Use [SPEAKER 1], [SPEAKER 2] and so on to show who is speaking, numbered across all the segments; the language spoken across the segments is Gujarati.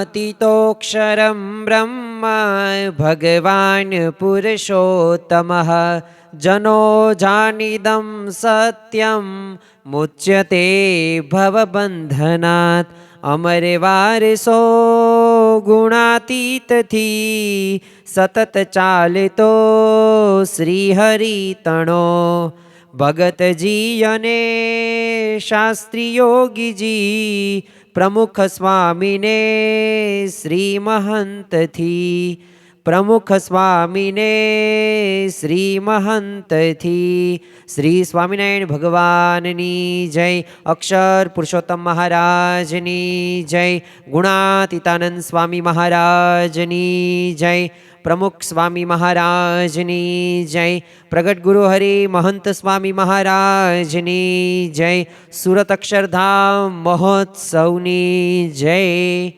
[SPEAKER 1] गुणातीतोऽक्षरं ब्रह्म भगवान् पुरुषोत्तमः जनो जानिदं सत्यं मुच्यते भवबन्धनात् अमरवारसो गुणातीतथी सतत चालितो श्रीहरितणो भगतजी अने शास्त्री योगीजी प्रमुख स्वामीने श्री महंत थी प्रमुख स्वामीने श्री महंत थी। श्री स्वामिनारायण भगवाननी जय। अक्षर पुरुषोत्तम महाराजनी जय। गुणातीतानंद स्वामी महाराजनी जय। प्रमुख स्वामी महाराजनी जय। प्रगट गुरु हरि महंत स्वामी महाराजनी जय। सूरत अक्षरधाम महोत्सवनी जय।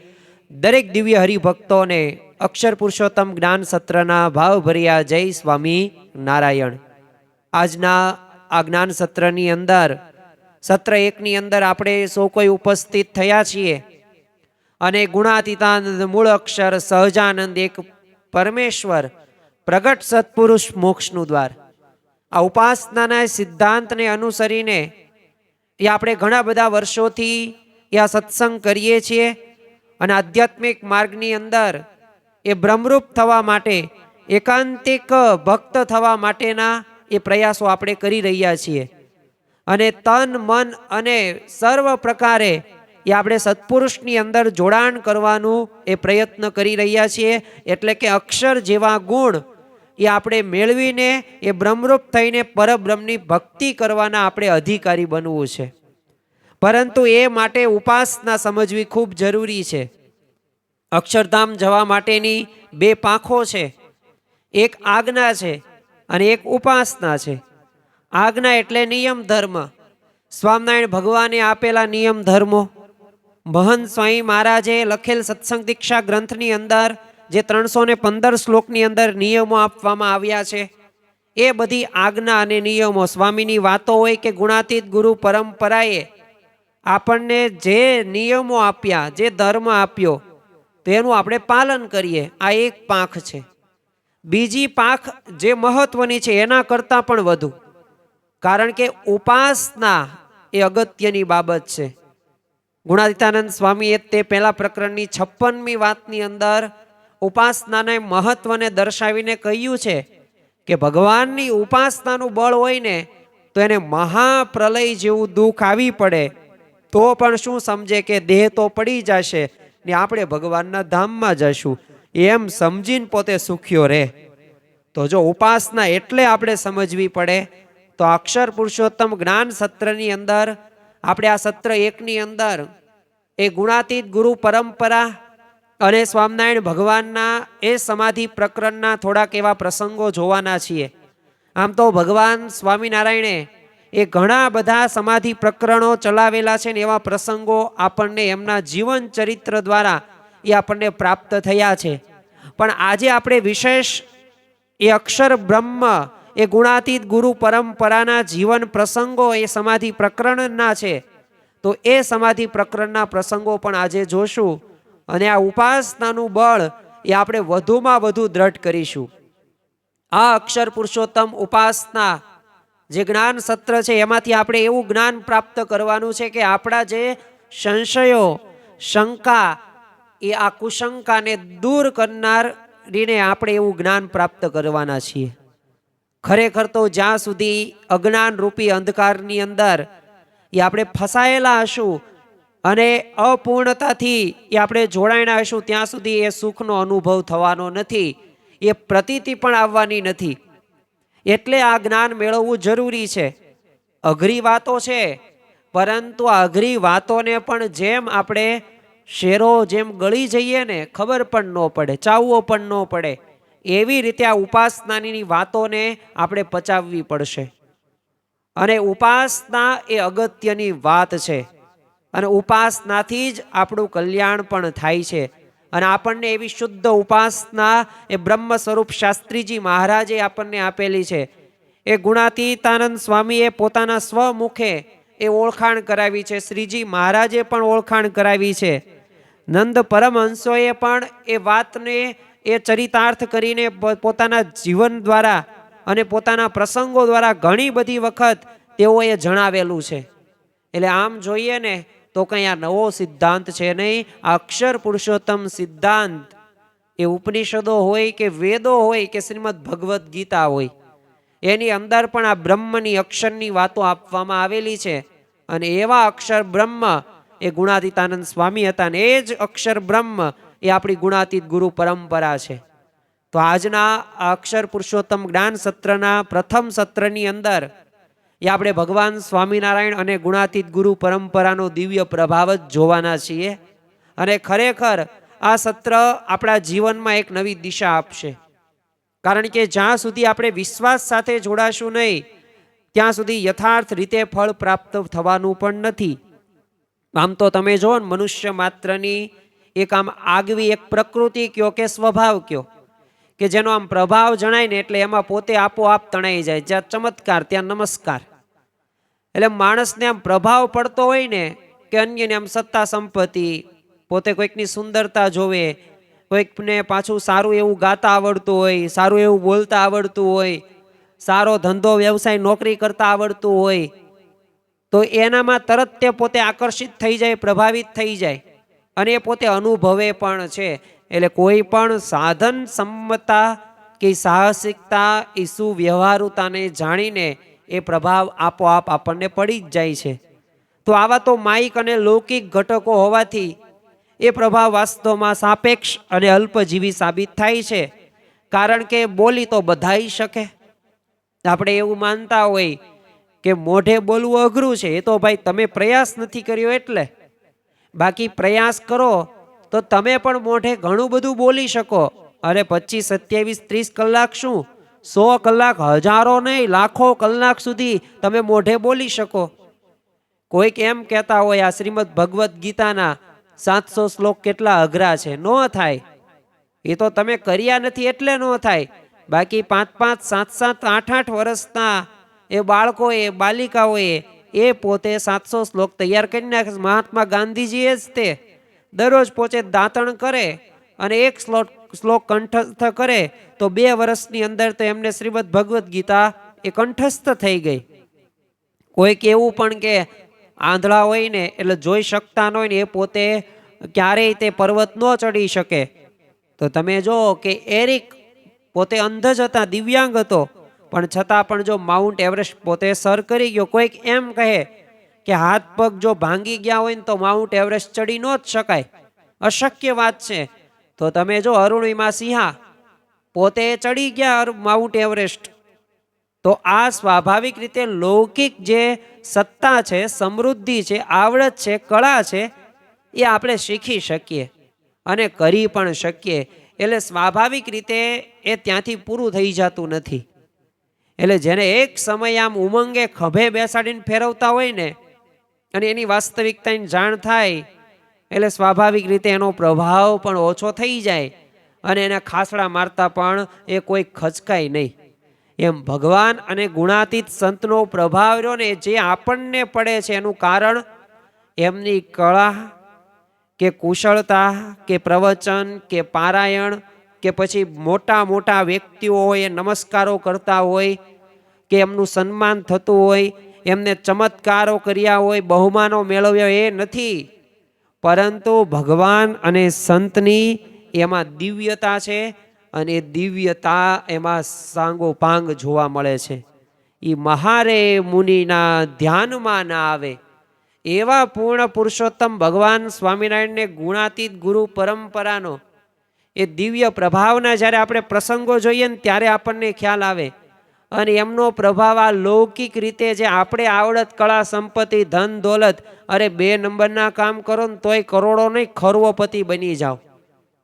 [SPEAKER 1] दरेक दिव्य हरिभक्तों ने अक्षर पुरुषोत्तम ज्ञान सत्रना भावभर्या जय स्वामी नारायण। आजना आ ज्ञान सत्रनी अंदर सत्र 1 नी अंदर आपणे सौ कोई उपस्थित थया छीए अने गुणातीतानंद मूळ अक्षर सहजानंद एक परमेश्वर प्रगट सत्पुरुष मोक्षनु द्वार आ उपासनाना सिद्धांतने अनुसरीने ए आपणे घणा बधा वर्षोथी या सत्संग करीए छीए अने आध्यात्मिक मार्गनी अंदर ए ब्रह्मरूप थवा माटे एकांतिक भक्त थवा माटेना ए प्रयासो आपणे करी रह्या छीए अने तन मन अने सर्व प्रकारे ए आपणे सत्पुरुषनी अंदर जोडाण करवानुं ए प्रयत्न करी रह्या छीए। एटले के अक्षर जेवा गुण ए आपणे मेळवीने ए ब्रह्मरूप थईने परब्रह्मनी भक्ति करवाना आपणे अधिकारी बनवुं छे। परंतु ए माटे उपासना समजवी खूब जरूरी छे। अक्षरधाम जवा माटेनी 2 पाखो छे, एक आज्ञा छे अने एक उपासना छे। आज्ञा एटले नियम धर्म, स्वामिनारायण भगवाने आपेला नियम धर्मो। महंत स्वामी महाराजे लखेल सत्संग दीक्षा ग्रंथनी अंदर जे 315 श्लोकनी अंदर नियमो आपवामां आव्या छे ए बधी आज्ञा अने नियमो स्वामीनी वातो होय के गुणातीत गुरु परंपराए आपणने जे नियमो आप्या, जे धर्म आप्यो तेनुं आपणे पालन करीए। आ एक पाख छे। बीजी पाख जे महत्वनी छे एना करता पण वधु, कारण के उपासना ए अगत्यनी बाबत छे। गुणातीतानंद स्वामीए ते पहेला प्रकरणनी 56મી वातनी अंदर उपासनाने महत्वने दर्शावीने कह्युं छे के भगवाननी उपासनानुं बळ होय ने तो एने महाप्रलय जेवुं दुख आवी पड़े तो पण शुं समझे के देह तो पड़ी जशे ने आपणे भगवानना धाममां जशुं एम समजीने पोते सुख्यो रहे। तो जो उपासना एटले आपणे समजवी पड़े तो अक्षर पुरुषोत्तम ज्ञान सत्रनी अंदर आपणे आ सत्र 1 नी अंदर ए गुणातीत गुरु परंपरा अने स्वामिनारायण भगवानना ए समाधि प्रकरणना थोड़ाक एवा प्रसंगो जोवाना छीए। आम तो भगवान स्वामीनारायणे ए घणा बधा समाधि प्रकरणों चलावेला छे ने एवा प्रसंगो आपणने एमना जीवन चरित्र द्वारा ए आपणने प्राप्त थया छे। पण आजे आपणे विशेष ए अक्षर ब्रह्म ए गुणातीत गुरु परंपराना जीवन प्रसंगो ए समाधि प्रकरणना छे तो ए समाधि प्रकरणना प्रसंगो पण आजे जोशुं अने आ उपासनानुं बळ ए आपणे वधुमां वधु दृढ़ करीशुं। आ अक्षर पुरुषोत्तम उपासना जे ज्ञान सत्र छे एमांथी आपणे एवुं ज्ञान प्राप्त करवानुं छे के आपणा जे संशयो शंका ए आ कुशंकाने दूर करनारीने आपणे एवुं ज्ञान प्राप्त करवाना छीए। खरेखर तो ज्यां सुधी अज्ञान रूपी अंधकारनी अंदर ए आपणे फसायेला हशुं अने अपूर्णताथी ए आपणे जोडायेला हशुं त्यां सुधी ए सुखनो अनुभव थवानो नथी, ए प्रतीति पण आववानी नथी। एटले आ ज्ञान मेळवવું जरूरी छे। अघरी वातो छे परंतु आ अघरी वातोने पण जेम आपणे शेरो जेम गળી जईए ने खबर पण न पड़े, चावવો पण न पड़े एवी रीते आ उपासनानी वातोने आपणे पचाववी पड़शे। अने उपासना ए अगत्यनी वात छे अने उपासनाथी ज आपणुं कल्याण पण थाय छे। अने आपणने एवी शुद्ध उपासना ए ब्रह्म स्वरूप शास्त्रीजी महाराजे आपणने आपेली छे। ए गुणातीतानंद स्वामीए पोताना स्वमुखे ए ओळखाण करावी छे, श्रीजी महाराजे पण ओळखाण करावी छे। નંદ પરમહંસોએ પણ એ વાતને એ ચરિતાર્થ કરીને પોતાના જીવન દ્વારા અને પોતાના પ્રસંગો દ્વારા ઘણી બધી વખત તેઓએ જણાવેલું છે. એટલે આમ જોઈએ ને તો કંઈ આ નવો સિદ્ધાંત છે નહીં. આ અક્ષર પુરુષોત્તમ સિદ્ધાંત એ ઉપનિષદો હોય કે વેદો હોય કે શ્રીમદ ભગવદ્ ગીતા હોય, એની અંદર પણ આ બ્રહ્મની અક્ષરની વાતો આપવામાં આવેલી છે. અને એવા અક્ષર બ્રહ્મ એ ગુણાતીતાનંદ સ્વામી હતા, ને એ જ અક્ષર બ્રહ્મ એ આપણી ગુણાતીત ગુરુ પરંપરા છે. તો આજના આ અક્ષર પુરુષોત્તમ જ્ઞાન સત્રના પ્રથમ સત્રની અંદર એ આપણે ભગવાન સ્વામિનારાયણ અને ગુણાતીત ગુરુ પરંપરાનો દિવ્ય પ્રભાવ જ જોવાના છીએ. અને ખરેખર આ સત્ર આપણા જીવનમાં એક નવી દિશા આપશે. કારણ કે જ્યાં સુધી આપણે વિશ્વાસ સાથે જોડાશું નહીં, ત્યાં સુધી યથાર્થ રીતે ફળ પ્રાપ્ત થવાનું પણ નથી. આમ તો તમે જો ને, મનુષ્ય માત્રની એક આમ આગવી એક પ્રકૃતિ કયો કે સ્વભાવ કયો કે જેનો આમ પ્રભાવ જણાય ને એટલે એમાં પોતે આપોઆપ તણાઈ જાય. જ્યાં ચમત્કાર ત્યાં નમસ્કાર. એટલે માણસને આમ પ્રભાવ પડતો હોય ને કે અન્યને આમ સત્તા સંપત્તિ, પોતે કોઈકની સુંદરતા જોવે, કોઈકને પાછું સારું એવું ગાતા આવડતું હોય, સારું એવું બોલતા આવડતું હોય, સારો ધંધો વ્યવસાય નોકરી કરતા આવડતું હોય, તો એનામાં તરત તે પોતે આકર્ષિત થઈ જાય, પ્રભાવિત થઈ જાય. અને એ પોતે અનુભવે પણ છે. એટલે કોઈ પણ સાધન સંમતા કે સાહસિકતા એ સુવ્યવહારુતાને જાણીને એ પ્રભાવ આપોઆપ આપણને પડી જ જાય છે. તો આવા તો માયિક અને લૌકિક ઘટકો હોવાથી એ પ્રભાવ વાસ્તવમાં સાપેક્ષ અને અલ્પજીવી સાબિત થાય છે. કારણ કે બોલી તો બધાઈ શકે. આપણે એવું માનતા હોય કે મોઢે બોલવું અઘરું છે, એ તો ભાઈ તમે પ્રયાસ નથી કર્યો એટલે. બાકી પ્રયાસ કરો તો તમે પણ મોઢે ઘણું બધું બોલી શકો. અરે 25, 27, 30 કલાક શું, 100 કલાક, હજારો નહીં લાખો કલાક સુધી તમે મોઢે બોલી શકો. કોઈક એમ કહેતા હોય આ શ્રીમદ ભગવદ્ ગીતાના 700 શ્લોક કેટલા અઘરા છે. ન થાય. એ તો તમે કર્યા નથી એટલે ન થાય. બાકી 5-5, 7-7, 8-8 વર્ષના એ બાળકોએ, બાલિકાઓએ એ પોતે 700 શ્લોક તૈયાર કરી નાખે. મહાત્મા ગાંધીજીએ જ તે દરરોજ પોતે દાંતણ કરે અને એક શ્લોક કંઠસ્થ કરે તો 2 વર્ષની અંદર તો એમને શ્રીમદ ભગવદ્ ગીતા એ કંઠસ્થ થઈ ગઈ. કોઈક એવું પણ કે આંધળા હોય ને એટલે જોઈ શકતા ન હોય ને એ પોતે ક્યારેય તે પર્વત ન ચડી શકે. તો તમે જો કે એરિક પોતે અંધ જ હતા, દિવ્યાંગ હતો, પણ છતાં પણ જો માઉન્ટ એવરેસ્ટ પોતે સર કરી ગયો. કોઈક એમ કહે કે હાથ પગ જો ભાંગી ગયા હોય ને તો માઉન્ટ એવરેસ્ટ ચડી ન જ શકાય, અશક્ય વાત છે. તો તમે જો અરુણિમા સિંહા પોતે ચડી ગયા માઉન્ટ એવરેસ્ટ. તો આ સ્વાભાવિક રીતે લૌકિક જે સત્તા છે, સમૃદ્ધિ છે, આવડત છે, કળા છે, એ આપણે શીખી શકીએ અને કરી પણ શકીએ. એટલે સ્વાભાવિક રીતે એ ત્યાંથી પૂરું થઈ જતું નથી. એટલે જેને એક સમય આમ ઉમંગે ખભે બેસાડીને ફેરવતા હોય ને અને એની વાસ્તવિકતાની જાણ થાય એટલે સ્વાભાવિક રીતે એનો પ્રભાવ પણ ઓછો થઈ જાય અને એના ખાસડા મારતા પણ એ કોઈ ખચકાય નહીં. એમ ભગવાન અને ગુણાતીત સંતનો પ્રભાવ રહ્યો ને જે આપણને પડે છે એનું કારણ એમની કળા કે કુશળતા કે પ્રવચન કે પારાયણ કે પછી મોટા મોટા વ્યક્તિઓ હોય એ નમસ્કારો કરતા હોય કે એમનું સન્માન થતું હોય, એમને ચમત્કારો કર્યા હોય, બહુમાનો મેળવ્યા એ નથી. પરંતુ ભગવાન અને સંતની એમાં દિવ્યતા છે અને દિવ્યતા એમાં સાંગોપાંગ જોવા મળે છે. એ મહારે મુનિના ધ્યાનમાં ના આવે એવા પૂર્ણ પુરુષોત્તમ ભગવાન સ્વામિનારાયણને ગુણાતીત ગુરુ પરંપરાનો એ દિવ્ય પ્રભાવના જ્યારે આપણે પ્રસંગો જોઈએ ને ત્યારે આપણને ખ્યાલ આવે. અને એમનો પ્રભાવ આ લૌકિક રીતે જે આપણે આવડત, કળા, સંપત્તિ, ધન, દોલત, અરે 2 નંબરના કામ કરો ને તોય કરોડો નહીં ખરવોપતિ બની જાઓ.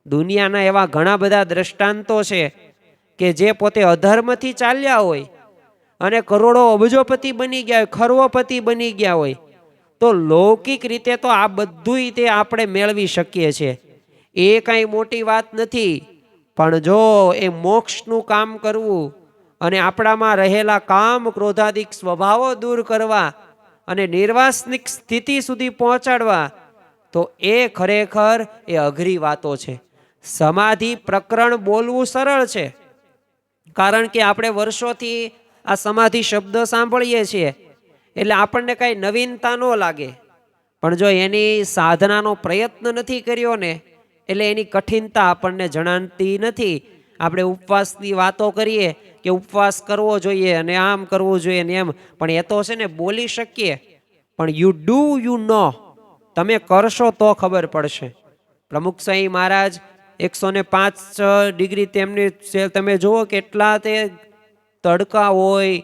[SPEAKER 1] દુનિયાના એવા ઘણા બધા દ્રષ્ટાંતો છે કે જે પોતે અધર્મથી ચાલ્યા હોય અને કરોડો અબજોપતિ બની ગયા હોય, ખરવોપતિ બની ગયા હોય. તો લૌકિક રીતે તો આ બધું તે આપણે મેળવી શકીએ છીએ, એ કાંઈ મોટી વાત નથી. પણ જો એ મોક્ષનું કામ કરવું અને આપણામાં રહેલા કામ ક્રોધાદિક સ્વભાવો દૂર કરવા અને નિર્વાસનિક સ્થિતિ સુધી પહોંચાડવા, તો એ ખરેખર એ અઘરી વાતો છે. સમાધિ પ્રકરણ બોલવું સરળ છે, કારણ કે આપણે વર્ષોથી આ સમાધિ શબ્દ સાંભળીએ છીએ એટલે આપણને કાંઈ નવીનતા ન લાગે. પણ જો એની સાધનાનો પ્રયત્ન નથી કર્યો ને એટલે એની કઠિનતા આપણને જણાતી નથી. આપણે ઉપવાસની વાતો કરીએ કે ઉપવાસ કરવો જોઈએ અને આમ કરવું જોઈએ ને એમ, પણ એ તો છે ને બોલી શકીએ, પણ યુ નો, તમે કરશો તો ખબર પડશે. પ્રમુખ સ્વામી મહારાજ 105 ડિગ્રી તેમની તમે જુઓ કેટલા તે તડકા હોય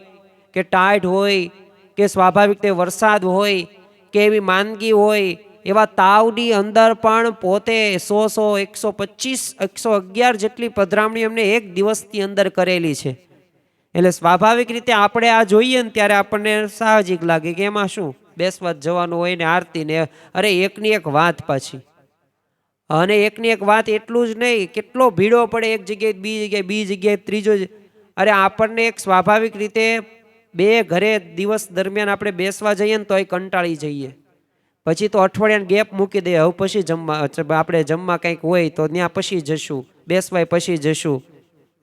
[SPEAKER 1] કે ટાઢ હોય કે સ્વાભાવિક તે વરસાદ હોય કે એવી માંદગી હોય, એવા તાવની અંદર પણ પોતે 100, 125, 111 જેટલી પધરામણી એમને એક દિવસની અંદર કરેલી છે. એટલે સ્વાભાવિક રીતે આપણે આ જોઈએ ને ત્યારે આપણને સાહજિક લાગે કે એમાં શું, બેસવા જવાનું હોય ને આરતી ને, અરે એકની એક વાત પાછી, અને એકની એક વાત એટલું જ નહીં, કેટલો ભીડો પડે, એક જગ્યાએ બી જગ્યાએ ત્રીજો. અરે આપણને એક સ્વાભાવિક રીતે બે ઘરે દિવસ દરમિયાન આપણે બેસવા જઈએ ને તો એ કંટાળી જઈએ, પછી તો અઠવાડિયાને ગેપ મૂકી દે, હવે પછી આપણે જમવા કંઈક હોય તો ત્યાં પછી જશું, બેસવાય પછી જશું.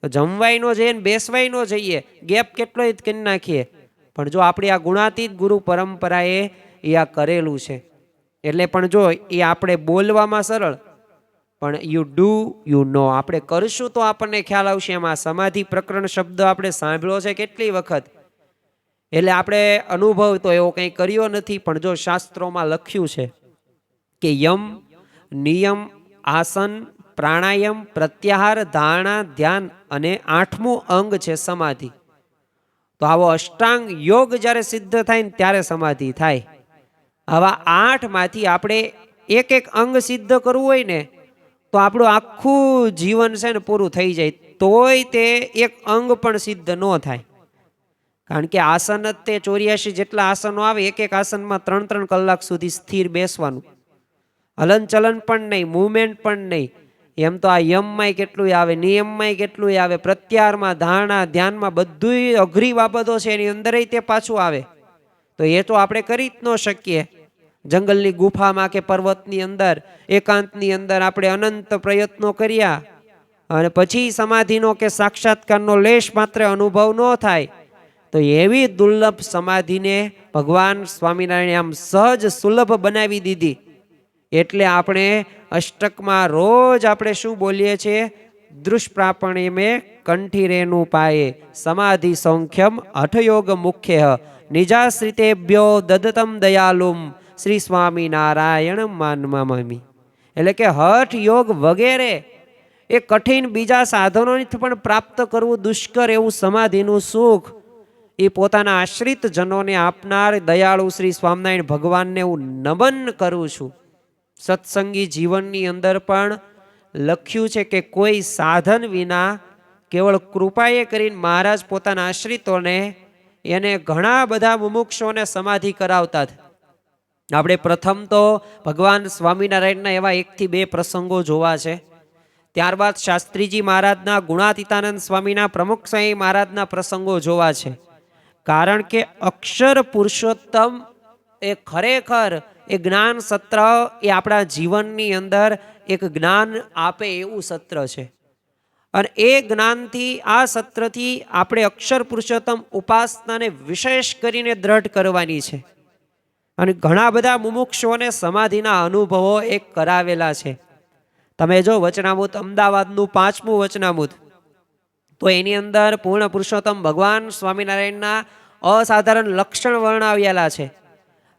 [SPEAKER 1] જમવાય ન જઈએ ને બેસવાય ન જઈએ, ગેપ કેટલોય કરી નાખીએ. પણ જો આપણી આ ગુણાતીત ગુરુ પરંપરાએ એ આ કરેલું છે. એટલે પણ જો એ આપણે બોલવામાં સરળ, પણ યુ નો, આપણે કરશું તો આપણને ખ્યાલ આવશે. એમાં સમાધિ પ્રકરણ શબ્દ આપણે સાંભળ્યો છે કેટલી વખત, એટલે આપણે અનુભવ તો એવો કંઈ કર્યો નથી. પણ જો શાસ્ત્રોમાં લખ્યું છે કે યમ, નિયમ, આસન, પ્રાણાયામ, પ્રત્યાહાર, ધારણા, ધ્યાન અને 8મું અંગ છે સમાધિ. તો આવો અષ્ટાંગ યોગ જ્યારે સિદ્ધ થાય ને ત્યારે સમાધિ થાય. આવા 8માંથી આપણે એક એક અંગ સિદ્ધ કરવું હોય ને તો આપણું આખું જીવન છે ને પૂરું થઈ જાય, તોય તે એક અંગ પણ સિદ્ધ ન થાય. કારણ કે આસન જ તે 84 જેટલા આસનો આવે, એક એક આસનમાં 3-3 કલાક સુધી સ્થિર બેસવાનું, હલન ચલન પણ નહીં, મૂવમેન્ટ પણ નહીં. એમ તો આ યમમાંય કેટલું આવે, નિયમમાંય કેટલું આવે, પ્રત્યાહારમાં, ધારણા, ધ્યાનમાં બધું અઘરી બાબતો છે એની અંદર તે પાછું આવે. તો એ તો આપણે કરી જ ન શકીએ. જંગલની ગુફામાં કે પર્વતની અંદર એકાંતની અંદર આપણે અનંત પ્રયત્નો કર્યા અને પછી સમાધિનો કે સાક્ષાત્કારનો લેશ માત્ર અનુભવ ન થાય, તો એવી દુર્લભ સમાધિને ભગવાન સ્વામિનારાયણે આમ સહજ સુલભ બનાવી દીધી. એટલે આપણે અષ્ટકમાં રોજ આપણે શું બોલીએ છીએ, દૃષ્પ્રાપણ્યમે કંઠીરેનું પાયે સમાધિ સૌખ્યમ હઠયોગ મુખ્ય નિજાશ્રિતેભ્યો દદતમ દયાલુમ શ્રી સ્વામિનારાયણ માનમામી. એટલે કે હઠ યોગ વગેરે એ કઠિન બીજા સાધનોથી પણ પ્રાપ્ત કરવું દુષ્કર એવું સમાધિનું સુખ એ પોતાના આશ્રિત જનોને આપનાર દયાળુ શ્રી સ્વામિનારાયણ ભગવાનને હું નમન કરું છું. સત્સંગી જીવનની અંદર પણ લખ્યું છે કે કોઈ સાધન વિના કેવળ કૃપાએ કરીને મહારાજ પોતાના આશ્રિતોને એને ઘણા બધા મુમુક્ષોને સમાધિ કરાવતા. આપણે પ્રથમ તો ભગવાન સ્વામિનારાયણના એવા 1 થી 2 પ્રસંગો જોવા છે. ત્યારબાદ શાસ્ત્રીજી મહારાજના, ગુણાતીતાનંદ સ્વામીના, પ્રમુખ સ્વામી મહારાજના પ્રસંગો જોવા છે. કારણ કે અક્ષર પુરુષોત્તમ એ ખરેખર એ જ્ઞાન સત્ર એ આપણા જીવનની અંદર એક જ્ઞાન આપે એવું સત્ર છે. અને એ જ્ઞાનથી, આ સત્રથી આપણે અક્ષર પુરુષોત્તમ ઉપાસનાને વિશેષ કરીને દ્રઢ કરવાની છે. અને ઘણા બધા મુમુક્ષોને સમાધિના અનુભવો એક કરાવેલા છે. તમે જો વચનામૃત અમદાવાદનું 5મું વચનામૃત, તો એની અંદર પૂર્ણ પુરુષોત્તમ ભગવાન સ્વામિનારાયણના અસાધારણ લક્ષણ વર્ણવેલા છે.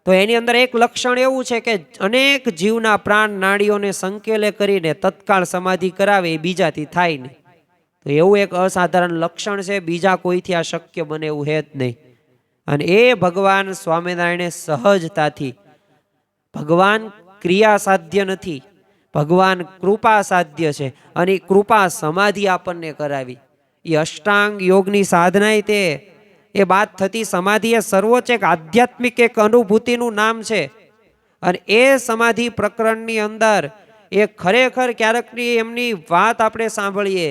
[SPEAKER 1] તો એની અંદર એક લક્ષણ એવું છે કે અનેક જીવના પ્રાણ નાડીઓને સંકેલે કરીને તત્કાળ સમાધિ કરાવે એ બીજાથી થાય નહીં. તો એવું એક અસાધારણ લક્ષણ છે, બીજા કોઈથી આ શક્ય બને એવું હે જ નહીં. અને એ ભગવાન સ્વામિનારાયણે સહજતાથી, ભગવાન ક્રિયા સાધ્ય નથી, ભગવાન કૃપા સાધ્ય છે, અને કૃપા સમાધિ આપણને કરાવી. એ અષ્ટાંગ યોગની સાધના તે એ બાદ થતી સમાધિ એ સર્વોચ્ચ એક આધ્યાત્મિક એક અનુભૂતિનું નામ છે. અને એ સમાધિ પ્રકરણની અંદર એ ખરેખર ક્યારેકની એમની વાત આપણે સાંભળીએ,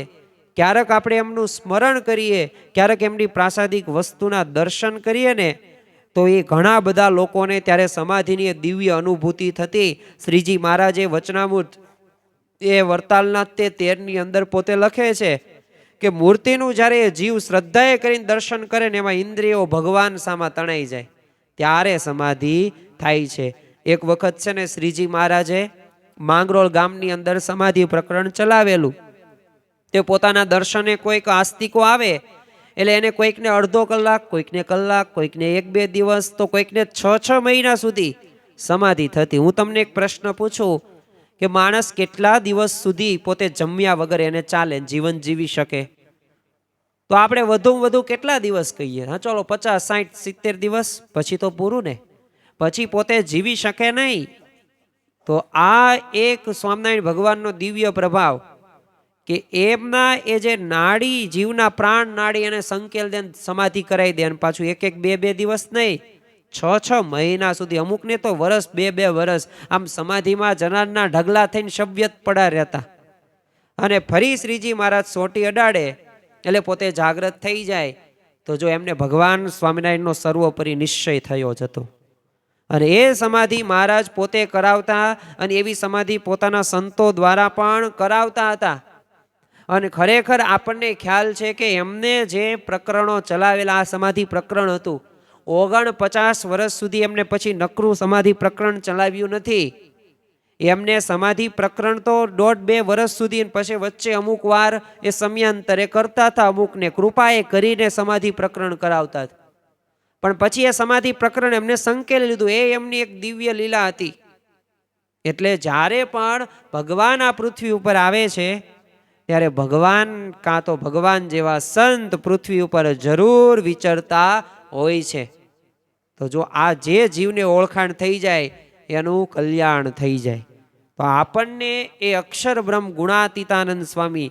[SPEAKER 1] ક્યારેક આપણે એમનું સ્મરણ કરીએ, ક્યારેક એમની પ્રાસાદિક વસ્તુના દર્શન કરીએ ને તો એ ઘણા બધા લોકોને ત્યારે સમાધિની દિવ્ય અનુભૂતિ થતી. શ્રીજી મહારાજે વચનામૃત એ વરતાલના તે 13ની અંદર પોતે લખે છે કે મૂર્તિનું જ્યારે જીવ શ્રદ્ધાએ કરીને દર્શન કરે ને એમાં ઇન્દ્રિયો ભગવાન સામા તણાઈ જાય ત્યારે સમાધિ થાય છે. એક વખત છે ને શ્રીજી મહારાજે માંગરોળ ગામની અંદર સમાધિ પ્રકરણ ચલાવેલું. તે પોતાના દર્શને કોઈક આસ્તિકો આવે એટલે એને કોઈકને અડધો કલાક, કોઈકને કલાક, કોઈકને 1-2 દિવસ, તો કોઈકને 6-6 મહિના સુધી સમાધિ થતી. હું તમને એક પ્રશ્ન પૂછું કે માણસ કેટલા દિવસ સુધી પોતે જમ્યા વગર એને ચાલે, જીવન જીવી શકે? તો આપણે વધુમાં વધુ કેટલા દિવસ કહીએ? હા ચલો 50, 60, 70 દિવસ, પછી તો પૂરું ને, પછી પોતે જીવી શકે નહીં. તો આ એક સ્વામિનારાયણ ભગવાનનો દિવ્ય પ્રભાવ કે એમના એ જે નાડી, જીવના પ્રાણ નાડી એને સંકેલ દે, સમાધિ કરાવી દે, અને પાછું 1-1, 2-2 દિવસ નહીં, 6-6 મહિના સુધી, અમુકને તો વર્ષ, 2-2 વર્ષ આમ સમાધિમાં જનારના ઢગલા થઈને શબ્યત પડા રહેતા. અને ફરી શ્રીજી મહારાજ સોટી અડાડે એટલે પોતે જાગ્રત થઈ જાય. તો જો એમને ભગવાન સ્વામિનારાયણનો સર્વોપરી નિશ્ચય થયો જ હતો. અને એ સમાધિ મહારાજ પોતે કરાવતા, અને એવી સમાધિ પોતાના સંતો દ્વારા પણ કરાવતા હતા. અને ખરેખર આપણને ખ્યાલ છે કે એમને જે પ્રકરણો ચલાવેલા, આ સમાધિ પ્રકરણ હતું, 49 વર્ષ સુધી એમને પછી નકરું સમાધિ પ્રકરણ ચલાવ્યું નથી. એમને સમાધિ પ્રકરણ તો 1.5-2 વર્ષ સુધી, પછી વચ્ચે અમુક વાર એ સમયાંતરે કરતા હતા, અમુકને કૃપાએ કરીને સમાધિ પ્રકરણ કરાવતા. પણ પછી એ સમાધિ પ્રકરણ એમને સંકેલી લીધું. એ એમની એક દિવ્ય લીલા હતી. એટલે જ્યારે પણ ભગવાન આ પૃથ્વી ઉપર આવે છે ત્યારે ભગવાન કાં તો ભગવાન જેવા સંત પૃથ્વી ઉપર જરૂર વિચરતા હોય છે. તો જો આ જે જીવને ઓળખાણ થઈ જાય એનું કલ્યાણ થઈ જાય. તો આપણને એ અક્ષર બ્રહ્મ ગુણાતીતાનંદ સ્વામી,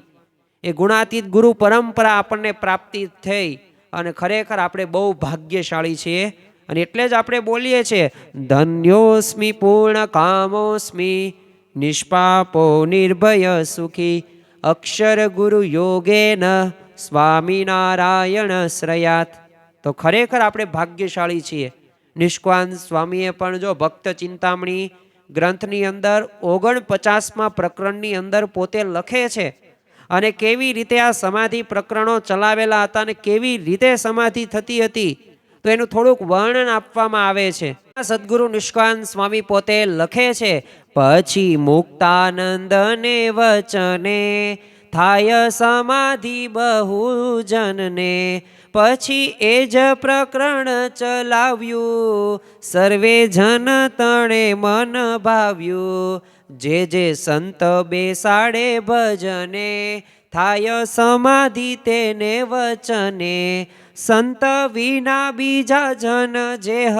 [SPEAKER 1] એ ગુણાતીત ગુરુ પરંપરા આપણને પ્રાપ્તિ થઈ. અને ખરેખર આપણે બહુ ભાગ્યશાળી છીએ. અને એટલે જ આપણે બોલીએ છીએ, ધન્યોસ્મિ પૂર્ણ કામોસ્મિ, નિષ્પાપો નિર્ભય સુખી, અક્ષર ગુરુ યોગેન સ્વામિનારાયણ શ્રયાત. તો ખરેખર આપણે ભાગ્યશાળી છીએ. નિષ્કાંત સ્વામીએ પણ જો ભક્ત ચિંતામણી ગ્રંથની અંદર 49મા પ્રકરણની અંદર પોતે લખે છે, અને કેવી રીતે આ સમાધિ પ્રકરણો ચલાવેલા હતા અને કેવી રીતે સમાધિ થતી હતી, તો એનું થોડુંક વર્ણન આપવામાં આવે છે. સદગુરુ નિષ્કાંત સ્વામી પોતે લખે છે, પછી મુક્તાનંદને વચને થાય સમાધિ બહુ જનને, પછી એ જ પ્રકરણ ચલાવ્યું, સર્વે જન તણે મન ભાવ્યું, જે સંત બેસાડે ભજને, થાય સમાધિ તેને વચને, સંત વિના બીજા જન જેહ,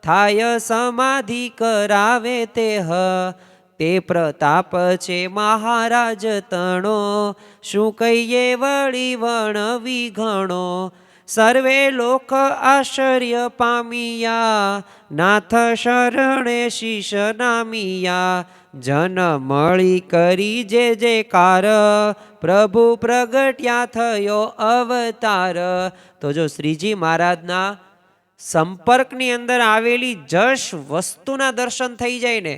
[SPEAKER 1] થાય સમાધિ કરાવે તેહ, તે પ્રતાપ છે મહારાજ તણો, શું કહીએ વળી વર્ણવી ઘણો, સર્વે લોક આશ્ચર્ય પામિયા, નાથ શરણે શીશ નામિયા, જન મળી કરી જે કાર, પ્રભુ પ્રગટ્યા થયો અવતાર. તો જો શ્રીજી મહારાજના સંપર્કની અંદર આવેલી જશ વસ્તુના દર્શન થઈ જાય ને,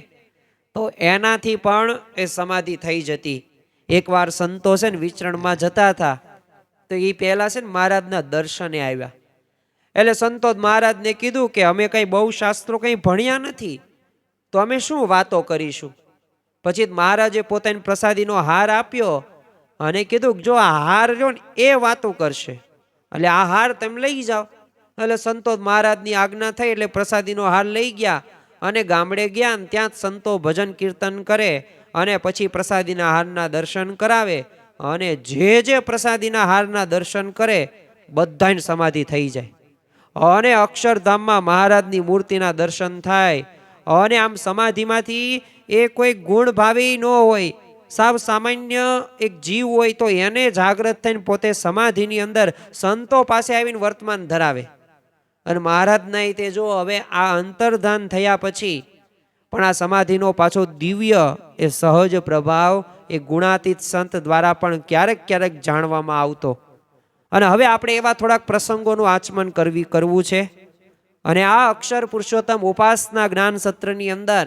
[SPEAKER 1] તો એનાથી પણ એ સમાધિ થઈ જતી. એકવાર સંતો છે ને વિચરણમાં જતા હતા, તો એ પહેલા છે ને મહારાજના દર્શને આવ્યા. એટલે સંતો મહારાજને કીધું કે અમે કઈ બહુ શાસ્ત્રો કઈ ભણ્યા નથી, તો અમે શું વાતો કરીશું. પછી મહારાજે પોતાની પ્રસાદીનો હાર આપ્યો અને કીધું જો આ હાર જો ને એ વાતો કરશે, એટલે આ હાર તમે લઈ જાઓ. એટલે સંતો મહારાજની આજ્ઞા થઈ એટલે પ્રસાદીનો હાર લઈ ગયા અને ગામડે ગયા, ને ત્યાં જ સંતો ભજન કીર્તન કરે અને પછી પ્રસાદીના હારના દર્શન કરાવે. અને જે પ્રસાદીના હારના દર્શન કરે બધાને સમાધિ થઈ જાય, અને અક્ષરધામમાં મહારાજની મૂર્તિના દર્શન થાય. અને આમ સમાધિમાંથી એ કોઈ ગુણ ભાવી ન હોય, સાવ સામાન્ય એક જીવ હોય, તો એને જાગ્રત થઈને પોતે સમાધિની અંદર સંતો પાસે આવીને વર્તમાન ધરાવે. અને મહારાજના તે જો હવે આ અંતર્ધાન થયા પછી પણ આ સમાધિનો પાછો દિવ્ય એ સહજ પ્રભાવ એ ગુણાતીત સંત દ્વારા પણ ક્યારેક ક્યારેક જાણવામાં આવતો. અને હવે આપણે એવા થોડાક પ્રસંગોનું આચમન કરવું છે. અને આ અક્ષર પુરુષોત્તમ ઉપાસના જ્ઞાન સત્રની અંદર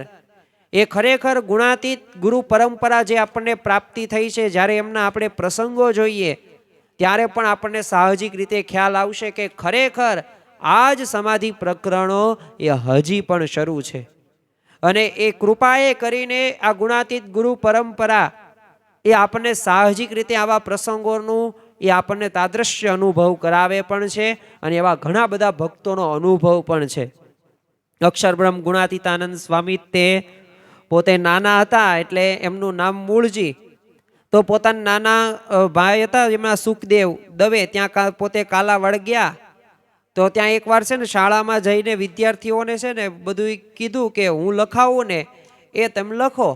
[SPEAKER 1] એ ખરેખર ગુણાતીત ગુરુ પરંપરા જે આપણને પ્રાપ્તિ થઈ છે, જ્યારે એમના આપણે પ્રસંગો જોઈએ ત્યારે પણ આપણને સાહજિક રીતે ખ્યાલ આવશે કે ખરેખર આ જ સમાધિ પ્રકરણો એ હજી પણ શરૂ છે. અને એ કૃપાએ કરીને આ ગુણાતીત ગુરુ પરંપરા એ આપણને સાહજિક રીતે આવા પ્રસંગોનું એ આપણને તાદ્રશ્ય અનુભવ કરાવે પણ છે, અને એવા ઘણા બધા ભક્તોનો અનુભવ પણ છે. અક્ષરબ્રહ્મ ગુણાતીતાનંદ સ્વામી તે પોતે નાના હતા એટલે એમનું નામ મૂળજી. તો પોતાના નાના ભાઈ હતા એમના સુખદેવ દવે, ત્યાં પોતે કાલાવડ ગયા. તો ત્યાં એકવાર છે ને શાળામાં જઈને વિદ્યાર્થીઓને છે ને બધું કીધું કે હું લખાવું ને એ તમે લખો,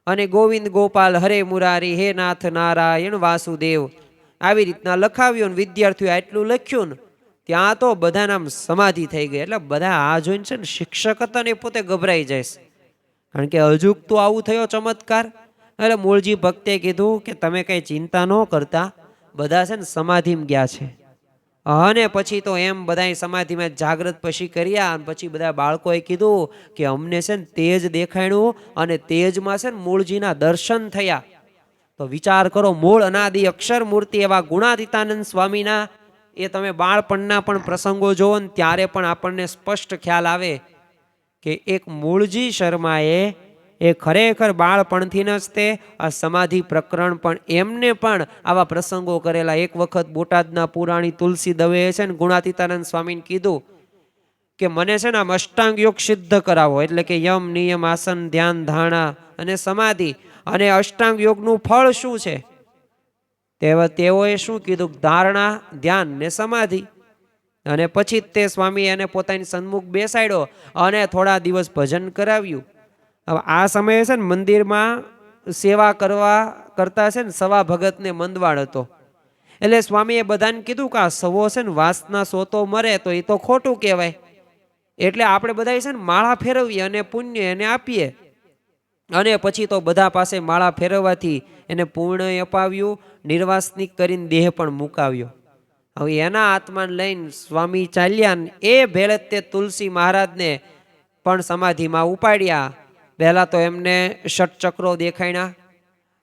[SPEAKER 1] અને ગોવિંદ ગોપાલ હરે મુરારી હે નાથ નારાયણ વાસુદેવ આવી રીતના લખાવ્યું. વિદ્યાર્થીઓ આટલું લખ્યું ને ત્યાં તો બધાના આમ સમાધિ થઈ ગઈ. એટલે બધા આ જોઈને છે ને શિક્ષક હતા ને એ પોતે ગભરાઈ જાય, કારણ કે હજુ તો આવું થયો ચમત્કાર. એટલે મૂળજી ભક્તે કીધું કે તમે કઈ ચિંતા ન કરતા, બધા છે ને સમાધિમાં ગયા છે. અને પછી તો એમ બધા સમાધિમાં જાગૃત પછી કર્યા, અને પછી બધા બાળકોએ કીધું કે અમને છે ને તેજ દેખાણ્યું, અને તેજમાં છે ને મૂળજીના દર્શન થયા. તો વિચાર કરો, મૂળ અનાદિ અક્ષર મૂર્તિ એવા ગુણાતીતાનંદ સ્વામીના એ તમે બાળપણના પણ પ્રસંગો જોવો ને ત્યારે પણ આપણને સ્પષ્ટ ખ્યાલ આવે કે એક મૂળજી શર્માએ એ ખરેખર બાળપણથી જ તે આ સમાધિ પ્રકરણ પણ એમને પણ આવા પ્રસંગો કરેલા. એક વખત બોટાદના પુરાણી તુલસી દવે છે ને ગુણાતીતાનંદ સ્વામીને કીધું કે મને છે ને આમ અષ્ટાંગ યોગ સિદ્ધ કરાવો, એટલે કે યમ નિયમ આસન ધ્યાન ધારણા અને સમાધિ. અને અષ્ટાંગ યોગનું ફળ શું છે? તેઓએ શું કીધું? ધારણા, ધ્યાન ને સમાધિ. અને પછી તે સ્વામી એને પોતાની સન્મુખ બેસાડ્યો અને થોડા દિવસ ભજન કરાવ્યું. હવે આ સમયે છે ને મંદિરમાં સેવા કરતા છે ને સવા ભગતને મંદવાડ હતો. એટલે સ્વામીએ બધાને કીધું કે આ સવો છે ને વાસના સોતો મરે તો એ તો ખોટું કહેવાય, એટલે આપણે બધા છે ને માળા ફેરવીએ અને પુણ્ય એને આપીએ. અને પછી તો બધા પાસે માળા ફેરવવાથી એને પૂર્ણ અપાવ્યું, નિર્વાસનિક કરીને દેહ પણ મુકાવ્યો. હવે એના આત્માને લઈને સ્વામી ચાલ્યા ને એ ભેળે તે તુલસી મહારાજને પણ સમાધિમાં ઉપાડ્યા. પહેલા તો એમને ષટચક્રો દેખાડ્યા,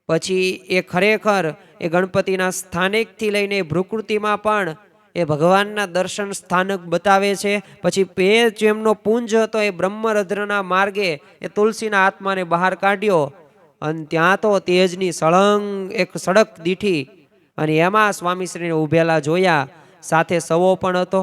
[SPEAKER 1] પછી એ ખરેખર એ ગણપતિના સ્થાનિકથી લઈને ભૃકૃતિમાં પણ એ ભગવાનના દર્શન સ્થાનક બતાવે છે. પછી પેજ એમનો પુંજ હતો એ બ્રહ્મરદ્રના માર્ગે એ તુલસીના આત્માને બહાર કાઢ્યો, અને ત્યાં તો તેજની સળંગ એક સડક દીઠી, અને એમાં સ્વામીશ્રીને ઊભેલા જોયા. સાથે સવો પણ હતો.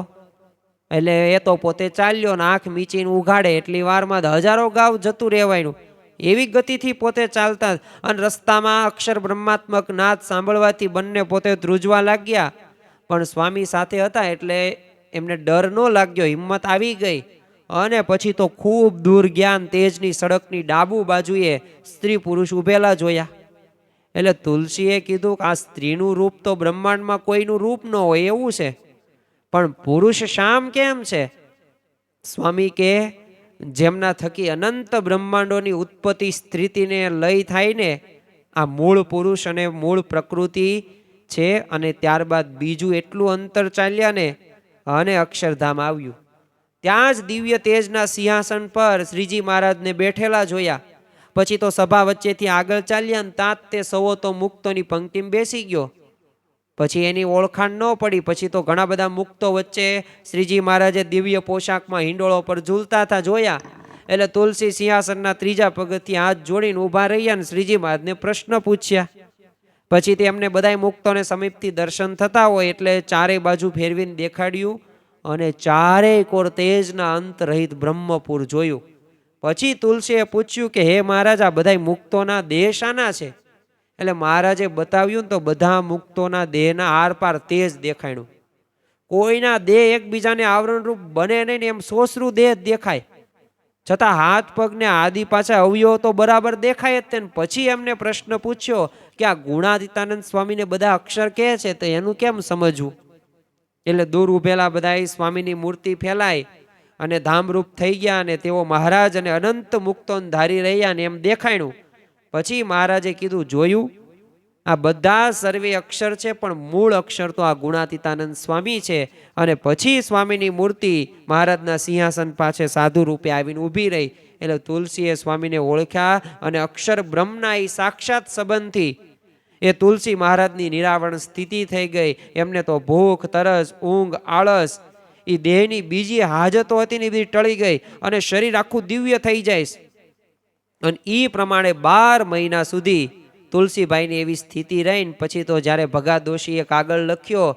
[SPEAKER 1] એટલે એ તો પોતે ચાલ્યો ને આંખ મીચીને ઉઘાડે એટલી વારમાં હજારો ગાવ જતું રહેવાયનું એવી ગતિથી પોતે ચાલતા. અને રસ્તામાં અક્ષર બ્રહ્માત્મક નાદ સાંભળવાથી બંને પોતે ધ્રુજવા લાગ્યા. પણ સ્વામી સાથે હતા એટલે એમને ડર ન લાગ્યો, હિંમત આવી ગઈ. અને પછી તો ખૂબ દૂર જ્ઞાન તેજની સડકની ડાબુ બાજુએ સ્ત્રી પુરુષ ઉભેલા જોયા. એટલે તુલસીએ કીધું કે આ સ્ત્રીનું રૂપ તો બ્રહ્માંડમાં કોઈનું રૂપ ન હોય એવું છે, પણ પુરુષ શામ કેમ છે? સ્વામી કે જેમના થકી અનંત બ્રહ્માંડોની ઉત્પત્તિ સ્થિતિને લય થાય ને આ મૂળ પુરુષ અને મૂળ પ્રકૃતિ છે. અને ત્યારબાદ બીજું એટલું અંતર ચાલ્યા ને અને અક્ષરધામ આવ્યું. ત્યાં જ દિવ્ય તેજના સિંહાસન પર શ્રીજી મહારાજને બેઠેલા જોયા. પછી તો સભા વચ્ચેથી આગળ ચાલ્યા ને ત્યાં તે સવો તો મુક્તોની પંક્તિમાં બેસી ગયો. પછી એની ઓળખાણ ન પડી. પછી તો ઘણા બધા મુક્તો વચ્ચે શ્રીજી મહારાજે દિવ્ય પોશાકમાં હિંડોળો પર ઝૂલતા હતા જોયા. એટલે તુલસી સિંહાસનના ત્રીજા પગથી હાથ જોડીને ઊભા રહ્યા ને શ્રીજી મહારાજને પ્રશ્ન પૂછ્યા. પછી તેમને બધા મુક્તોને સમીપથી દર્શન થતા હોય એટલે ચારે બાજુ ફેરવીને દેખાડ્યું, અને ચારેય કોર તેજના અંત રહિત બ્રહ્મપુર જોયું. પછી તુલસીએ પૂછ્યું કે હે મહારાજ, આ બધા મુક્તોના દેહ શાના છે? એટલે મહારાજે બતાવ્યું તો બધા મુક્તોના દેહના આરપાર તેજ દેખાણું. કોઈના દેહ એકબીજાને આવરણરૂપ બને નહીં ને એમ સોસરું દેહ દેખાય, છતાં હાથ પગને આદિ પાછા અવયવો તો બરાબર દેખાય જ. તેને પછી એમને પ્રશ્ન પૂછ્યો કે આ ગુણાતીતાનંદ સ્વામીને બધા અક્ષર કહે છે તો એનું કેમ સમજવું? એટલે દૂર ઉભેલા બધા સ્વામીની મૂર્તિ ફેલાય અને ધામરૂપ થઈ ગયા, અને તેઓ મહારાજ અને અનંત મુક્તોને ધારી રહ્યા ને એમ દેખાણું. પછી મહારાજે કીધું જોયું? આ બધા સર્વે અક્ષર છે, પણ મૂળ અક્ષર તો આ ગુણાતીતાનંદ સ્વામી છે. અને પછી સ્વામીની મૂર્તિ મહારાજના સિંહાસન પાસે સાધુ રૂપે આવીને ઊભી રહી. એટલે તુલસીએ સ્વામીને ઓળખ્યા અને અક્ષર બ્રહ્મના એ સાક્ષાત સંબંધથી એ તુલસી મહારાજની નિરાવરણ સ્થિતિ થઈ ગઈ. એમને તો ભૂખ, તરસ, ઊંઘ, આળસ, એ દેહની બીજી હાજતો હતી ને એ બધી ટળી ગઈ અને શરીર આખું દિવ્ય થઈ જાય. અને એ પ્રમાણે 12 મહિના સુધી તુલસીભાઈની એવી સ્થિતિ રહીને પછી તો જ્યારે ભગા દોશીએ કાગળ લખ્યો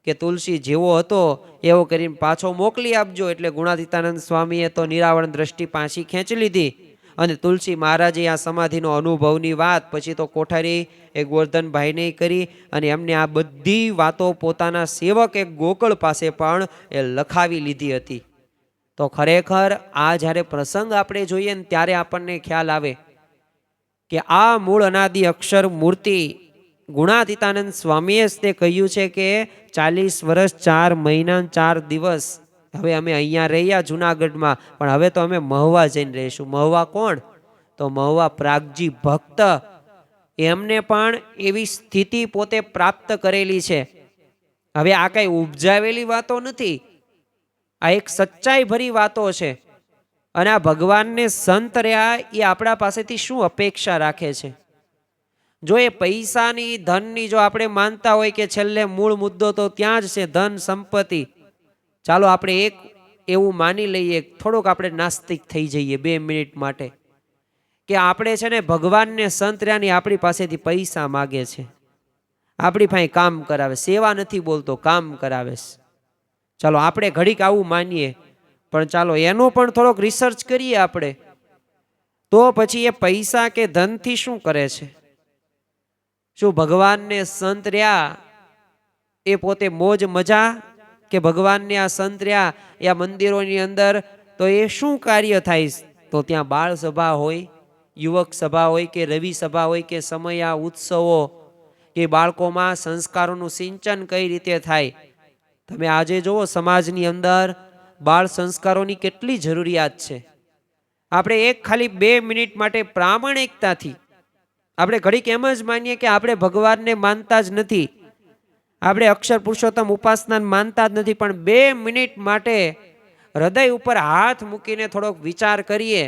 [SPEAKER 1] કે તુલસી જેવો હતો એવો કરીને પાછો મોકલી આપજો, એટલે ગુણાતીતાનંદ સ્વામીએ તો નિરાવરણ દ્રષ્ટિ પાછી ખેંચી લીધી. અને તુલસી મહારાજે આ સમાધિનો અનુભવની વાત પછી તો કોઠારી એ ગોવર્ધનભાઈને કરી અને એમને આ બધી વાતો પોતાના સેવક એક ગોકળ પાસે પણ એ લખાવી લીધી હતી. તો ખરેખર આ જ્યારે પ્રસંગ આપણે જોઈએ ને ત્યારે આપણને ખ્યાલ આવે કે આ મૂળ અનાદિ અક્ષર મૂર્તિ ગુણાતીતાનંદ સ્વામીએ જ તે કહ્યું છે કે 40 વર્ષ 4 મહિના 4 દિવસ હવે અમે અહીંયા રહ્યા જુનાગઢમાં, પણ હવે તો અમે મહુવા જઈને રહીશું. મહુવા કોણ? તો મહુવા પ્રાગજી ભક્ત. એમને પણ એવી સ્થિતિ પોતે પ્રાપ્ત કરેલી છે. હવે આ કઈ ઉપજાવેલી વાતો નથી, આ એક સચ્ચાઈ ભરી વાતો છે. અને આ ભગવાનને સંત રહ્યા એ આપણા પાસેથી શું અપેક્ષા રાખે છે? જો એ પૈસાની, ધનની જો આપણે માનતા હોય કે છેલ્લે મૂળ મુદ્દો તો ત્યાં જ છે, ધન સંપત્તિ, ચાલો આપણે એક એવું માની લઈએ, થોડોક આપણે નાસ્તિક થઈ જઈએ 2 મિનિટ માટે કે આપણે છે ને ભગવાનને સંત રહ્યાની આપણી પાસેથી પૈસા માગે છે, આપણી પાસે કામ કરાવે, સેવા નથી બોલતો, કામ કરાવે છે. ચાલો આપણે ઘડીક આવું માનીએ, પણ ચાલો એનો પણ થોડોક રિસર્ચ કરીએ આપણે, તો પછી એ પૈસા કે ધનથી શું કરે છે? શું ભગવાનને સંત રહ્યા એ પોતે મોજ મજા, કે ભગવાનને આ સંત રહ્યા એ આ મંદિરોની અંદર તો એ શું કાર્ય થાય? તો ત્યાં બાળ સભા હોય, યુવક સભા હોય, કે રવિ સભા હોય, કે સમયા ઉત્સવો, કે બાળકોમાં સંસ્કારોનું સિંચન કઈ રીતે થાય? તમે આજે જુઓ સમાજની અંદર બાળ સંસ્કારોની કેટલી જરૂરિયાત છે. આપણે એક ખાલી 2 મિનિટ માટે પ્રામાણિકતાથી આપણે ઘડીક એમ જ માનીએ કે આપણે ભગવાનને માનતા જ નથી, આપણે અક્ષર પુરુષોત્તમ ઉપાસના માનતા જ નથી, પણ 2 મિનિટ માટે હૃદય ઉપર હાથ મૂકીને થોડોક વિચાર કરીએ.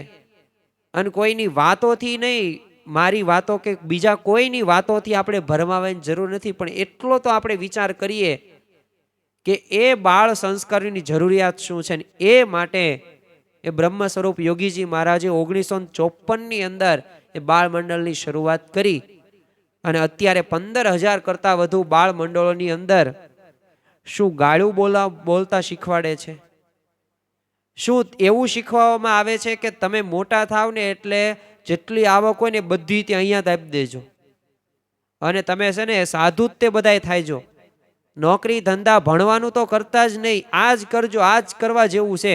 [SPEAKER 1] અને કોઈની વાતોથી નહીં, મારી વાતો કે બીજા કોઈની વાતોથી આપણે ભરમાવાની જરૂર નથી, પણ એટલો તો આપણે વિચાર કરીએ કે એ બાળ સંસ્કારોની જરૂરિયાત શું છે. ને એ માટે એ બ્રહ્મ સ્વરૂપ યોગીજી મહારાજે 1954ની અંદર એ બાળ મંડળની શરૂઆત કરી. અને અત્યારે 15,000 કરતાં વધુ બાળ મંડળોની અંદર શું ગાળું બોલતા શીખવાડે છે? શું એવું શીખવામાં આવે છે કે તમે મોટા થાવ ને એટલે જેટલી આવક હોય ને બધી તે અહીંયા જ આપી દેજો, અને તમે છે ને સાધુ જ તે બધાય થાયજો, નોકરી ધંધા ભણવાનું તો કરતા જ નહીં, આ જ કરજો, આ જ કરવા જેવું છે.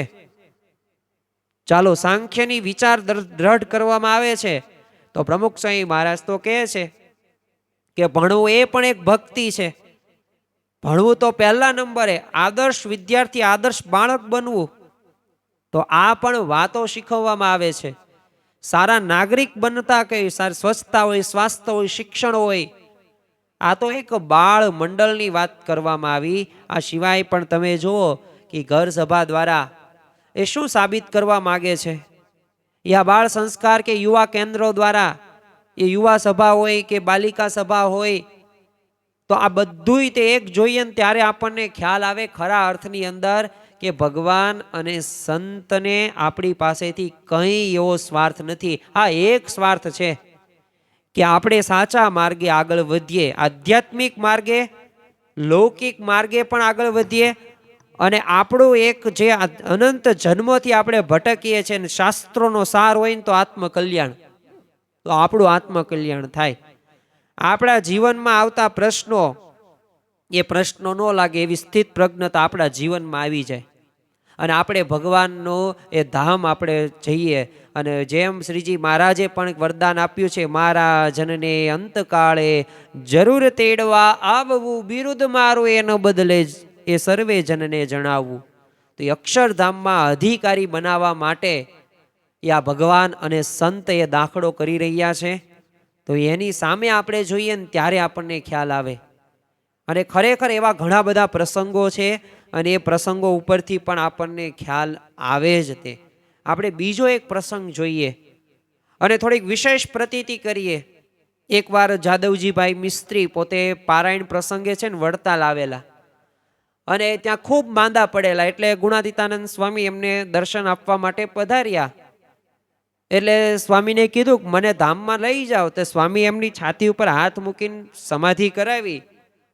[SPEAKER 1] ચાલો સાંખ્યની વિચાર દ્રઢ કરવામાં આવે છે તો પ્રમુખ સ્વામી મહારાજ તો કહે છે કે ભણવું એ પણ એક ભક્તિ છે. ભણવું તો પહેલા નંબરે, આદર્શ વિદ્યાર્થી, આદર્શ બાળક બનવું, તો આ પણ વાતો શીખવવામાં આવે છે. સારા નાગરિક બનતા કઈ સ્વચ્છતા હોય, સ્વાસ્થ્ય હોય, શિક્ષણ હોય, આ તો એક બાળ મંડળની વાત કરવામાં આવી. આ સિવાય પણ તમે જુઓ કે ઘર સભા દ્વારા એ શું સાબિત કરવા માગે છે? યા બાળ સંસ્કાર કે યુવા કેન્દ્રો દ્વારા એ યુવા સભા હોય કે બાલિકા સભા હોય, તો આ બધુંય તે એક જોઈએ ને ત્યારે આપણને ખ્યાલ આવે ખરા અર્થની અંદર કે ભગવાન અને સંતને આપણી પાસેથી કંઈ એવો સ્વાર્થ નથી. હા, એક સ્વાર્થ છે કે આપણે સાચા માર્ગે આગળ વધીએ, આધ્યાત્મિક માર્ગે, લૌકિક માર્ગે પણ આગળ વધીએ. અને આપણું એક જે અનંત જન્મથી આપણે ભટકીએ છીએ, શાસ્ત્રોનો સાર હોય ને તો આત્મકલ્યાણ, તો આપણું આત્મકલ્યાણ થાય. આપણા જીવનમાં આવતા પ્રશ્નો, એ પ્રશ્નો ન લાગે એવી સ્થિત પ્રજ્ઞતા આપણા જીવનમાં આવી જાય અને આપણે ભગવાનનું એ ધામ આપણે જઈએ. અને જેમ શ્રીજી મહારાજે પણ વરદાન આપ્યું છે, મારા જનને અંતકાળે જરૂર તેડવા આવવું, બિરુદ મારું એનો બદલે એ સર્વે જનને જણાવવું. તો એ અક્ષરધામમાં અધિકારી બનાવવા માટે એ આ ભગવાન અને સંત એ દાખલો કરી રહ્યા છે. તો તો એની સામે આપણે જોઈએ ને ત્યારે આપણને ખ્યાલ આવે. અને ખરેખર એવા ઘણા બધા પ્રસંગો છે અને એ પ્રસંગો ઉપરથી પણ આપણને ખ્યાલ આવે જ તે. આપણે બીજો એક પ્રસંગ જોઈએ અને થોડીક વિશેષ પ્રતીતિ કરીએ. એકવાર જાદવજીભાઈ મિસ્ત્રી પોતે પારાયણ પ્રસંગે છે ને વડતાલ આવેલા અને ત્યાં ખૂબ માંદા પડેલા, એટલે ગુણાતીતાનંદ સ્વામી એમને દર્શન આપવા માટે પધાર્યા. એટલે સ્વામીને કીધું કે મને ધામમાં લઈ જાઓ. તો સ્વામી એમની છાતી ઉપર હાથ મૂકીને સમાધિ કરાવી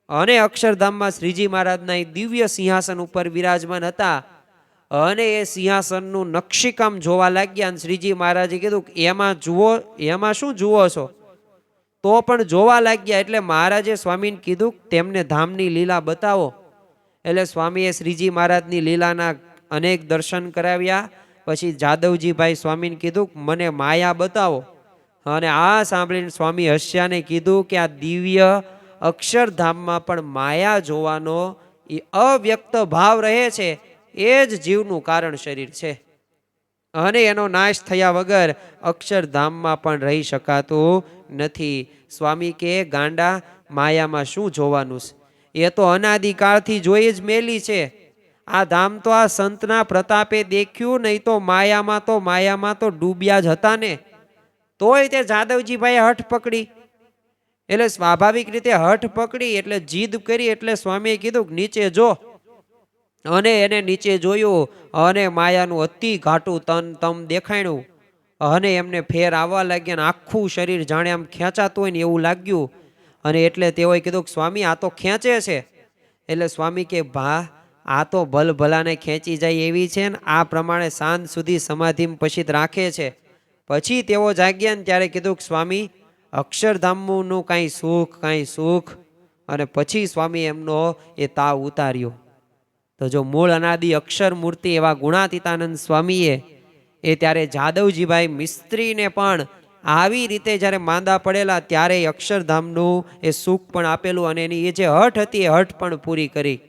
[SPEAKER 1] અને અક્ષરધામમાં શ્રીજી મહારાજના દિવ્ય સિંહાસન ઉપર વિરાજમાન હતા અને એ સિંહાસનનું નકશીકામ જોવા લાગ્યા. અને શ્રીજી મહારાજે કીધું કે એમાં જુઓ, એમાં શું જુઓ છો? તો પણ જોવા લાગ્યા. એટલે મહારાજે સ્વામીને કીધું તેમને ધામની લીલા બતાવો. એટલે સ્વામીએ શ્રીજી મહારાજની લીલાના અનેક દર્શન કરાવ્યા. પછી જાદવજીભાઈ સ્વામીને કીધું મને માયા બતાવો. અને આ સાંભળીને સ્વામી હસ્યાને કીધું કે આ દિવ્ય અક્ષરધામમાં પણ માયા જોવાનો એ અવ્યક્ત ભાવ રહે છે, એ જ જીવનું કારણ શરીર છે અને એનો નાશ થયા વગર અક્ષરધામમાં પણ રહી શકાતું નથી. સ્વામી કે ગાંડા, માયામાં શું જોવાનું છે? એ તો અનાદિકાળથી જોઈ જ મેલી છે. આ ધામ તો આ સંતના પ્રતાપે દેખ્યું, નહીં તો માયામાં તો ડૂબ્યા જ હતા ને. તોય તે જાદવજીભાઈએ હઠ પકડી. એટલે સ્વાભાવિક રીતે હઠ પકડી એટલે જીદ કરી. એટલે સ્વામીએ કીધું નીચે જો. અને એને નીચે જોયું અને માયાનું અતિ ઘાટું તન તમ દેખાણું અને એમને ફેર આવવા લાગ્યા ને આખું શરીર જાણે આમ ખેંચાતું હોય ને એવું લાગ્યું. અને એટલે તેઓએ કીધું કે સ્વામી આ તો ખેંચે છે. એટલે સ્વામી કે ભા, આ તો ભલભલાને ખેંચી જાય એવી છે ને આ પ્રમાણે સાંજ સુધી સમાધિમાં પછી રાખે છે. પછી તેઓ જાગ્યા ને ત્યારે કીધું કે સ્વામી અક્ષરધામનું કાંઈ સુખ. અને પછી સ્વામી એમનો એ તાવ ઉતાર્યો. તો જો મૂળ અનાદિ અક્ષર મૂર્તિ એવા ગુણાતીતાનંદ સ્વામીએ એ ત્યારે જાદવજીભાઈ મિસ્ત્રીને પણ આવી રીતે જ્યારે માંદા પડેલા ત્યારે અક્ષરધામનું એ સુખ પણ આપેલું અને એની એ જે હઠ હતી એ હઠ પણ પૂરી કરી.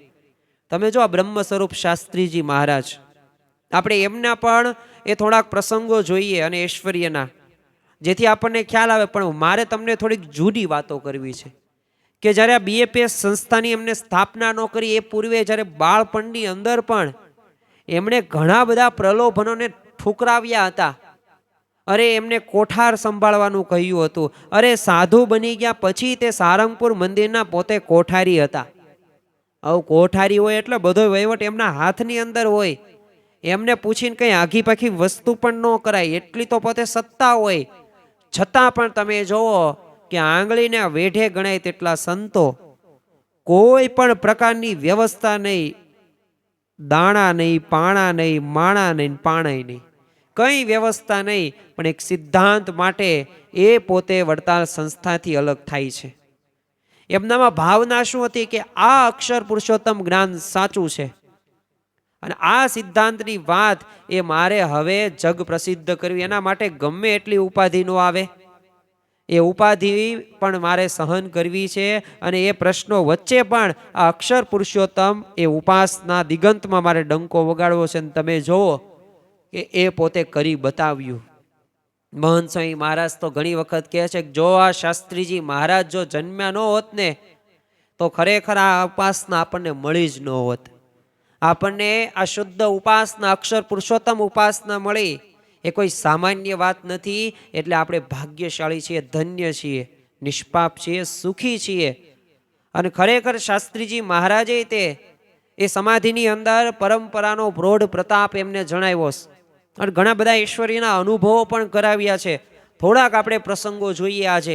[SPEAKER 1] તમે જો આ બ્રહ્મ સ્વરૂપ શાસ્ત્રીજી મહારાજ, આપણે એમના પણ એ થોડાક પ્રસંગો જોઈએ અને ઐશ્વર્યના, જેથી આપણને ખ્યાલ આવે. પણ મારે તમને થોડીક જુદી વાતો કરવી છે કે જ્યારે આ BAPS સંસ્થાની એમને સ્થાપના ન કરી એ પૂર્વે જ્યારે બાળપણની અંદર પણ એમણે ઘણા બધા પ્રલોભનોને ઠુકરાવ્યા હતા. અરે એમને કોઠાર સંભાળવાનું કહ્યું હતું. અરે સાધુ બની ગયા પછી તે સારંગપુર મંદિરના પોતે કોઠારી હતા. આવું કોઠારી હોય એટલે બધો વહીવટ એમના હાથની અંદર હોય. એમને પૂછીને કંઈ આઘી પાખી વસ્તુ પણ ન કરાય એટલી તો પોતે સત્તા હોય. છતાં પણ તમે જોવો કે આંગળીને વેઢે ગણાય તેટલા સંતો, કોઈ પણ પ્રકારની વ્યવસ્થા નહીં, દાણા નહીં, પાણા નહીં, માણા નહીં, પાણાય નહીં, કઈ વ્યવસ્થા નહીં, પણ એક સિદ્ધાંત માટે એ પોતે વડતાલ સંસ્થાથી અલગ થાય છે. એમનામાં ભાવના શું હતી કે આ અક્ષર પુરુષોત્તમ જ્ઞાન સાચું છે અને આ સિદ્ધાંતની વાત એ મારે હવે જગ પ્રસિદ્ધ કરવી. એના માટે ગમે એટલી ઉપાધિ નો આવે, એ ઉપાધિ પણ મારે સહન કરવી છે. અને એ પ્રશ્નો વચ્ચે પણ આ અક્ષર પુરુષોત્તમ એ ઉપાસના દિગંતમાં મારે ડંકો વગાડવો છે. તમે જુઓ કે એ પોતે કરી બતાવ્યું. મહંત સ્વામી મહારાજ તો ઘણી વખત કહે છે કે જો આ શાસ્ત્રીજી મહારાજ જો જન્મ્યા ન હોત ને તો ખરેખર આ ઉપાસના આપણને મળી જ ન હોત. આપણને આ શુદ્ધ ઉપાસના અક્ષર પુરુષોત્તમ ઉપાસના મળી એ કોઈ સામાન્ય વાત નથી. એટલે આપણે ભાગ્યશાળી છીએ, ધન્ય છીએ, નિષ્પાપ છીએ, સુખી છીએ. અને ખરેખર શાસ્ત્રીજી મહારાજે તે એ સમાધિની અંદર પરંપરાનો પ્રૌઢ પ્રતાપ એમને જણાવ્યો છે અને ઘણા બધા ઈશ્વરીના અનુભવો પણ કરાવ્યા છે. થોડાક આપણે પ્રસંગો જોઈએ આજે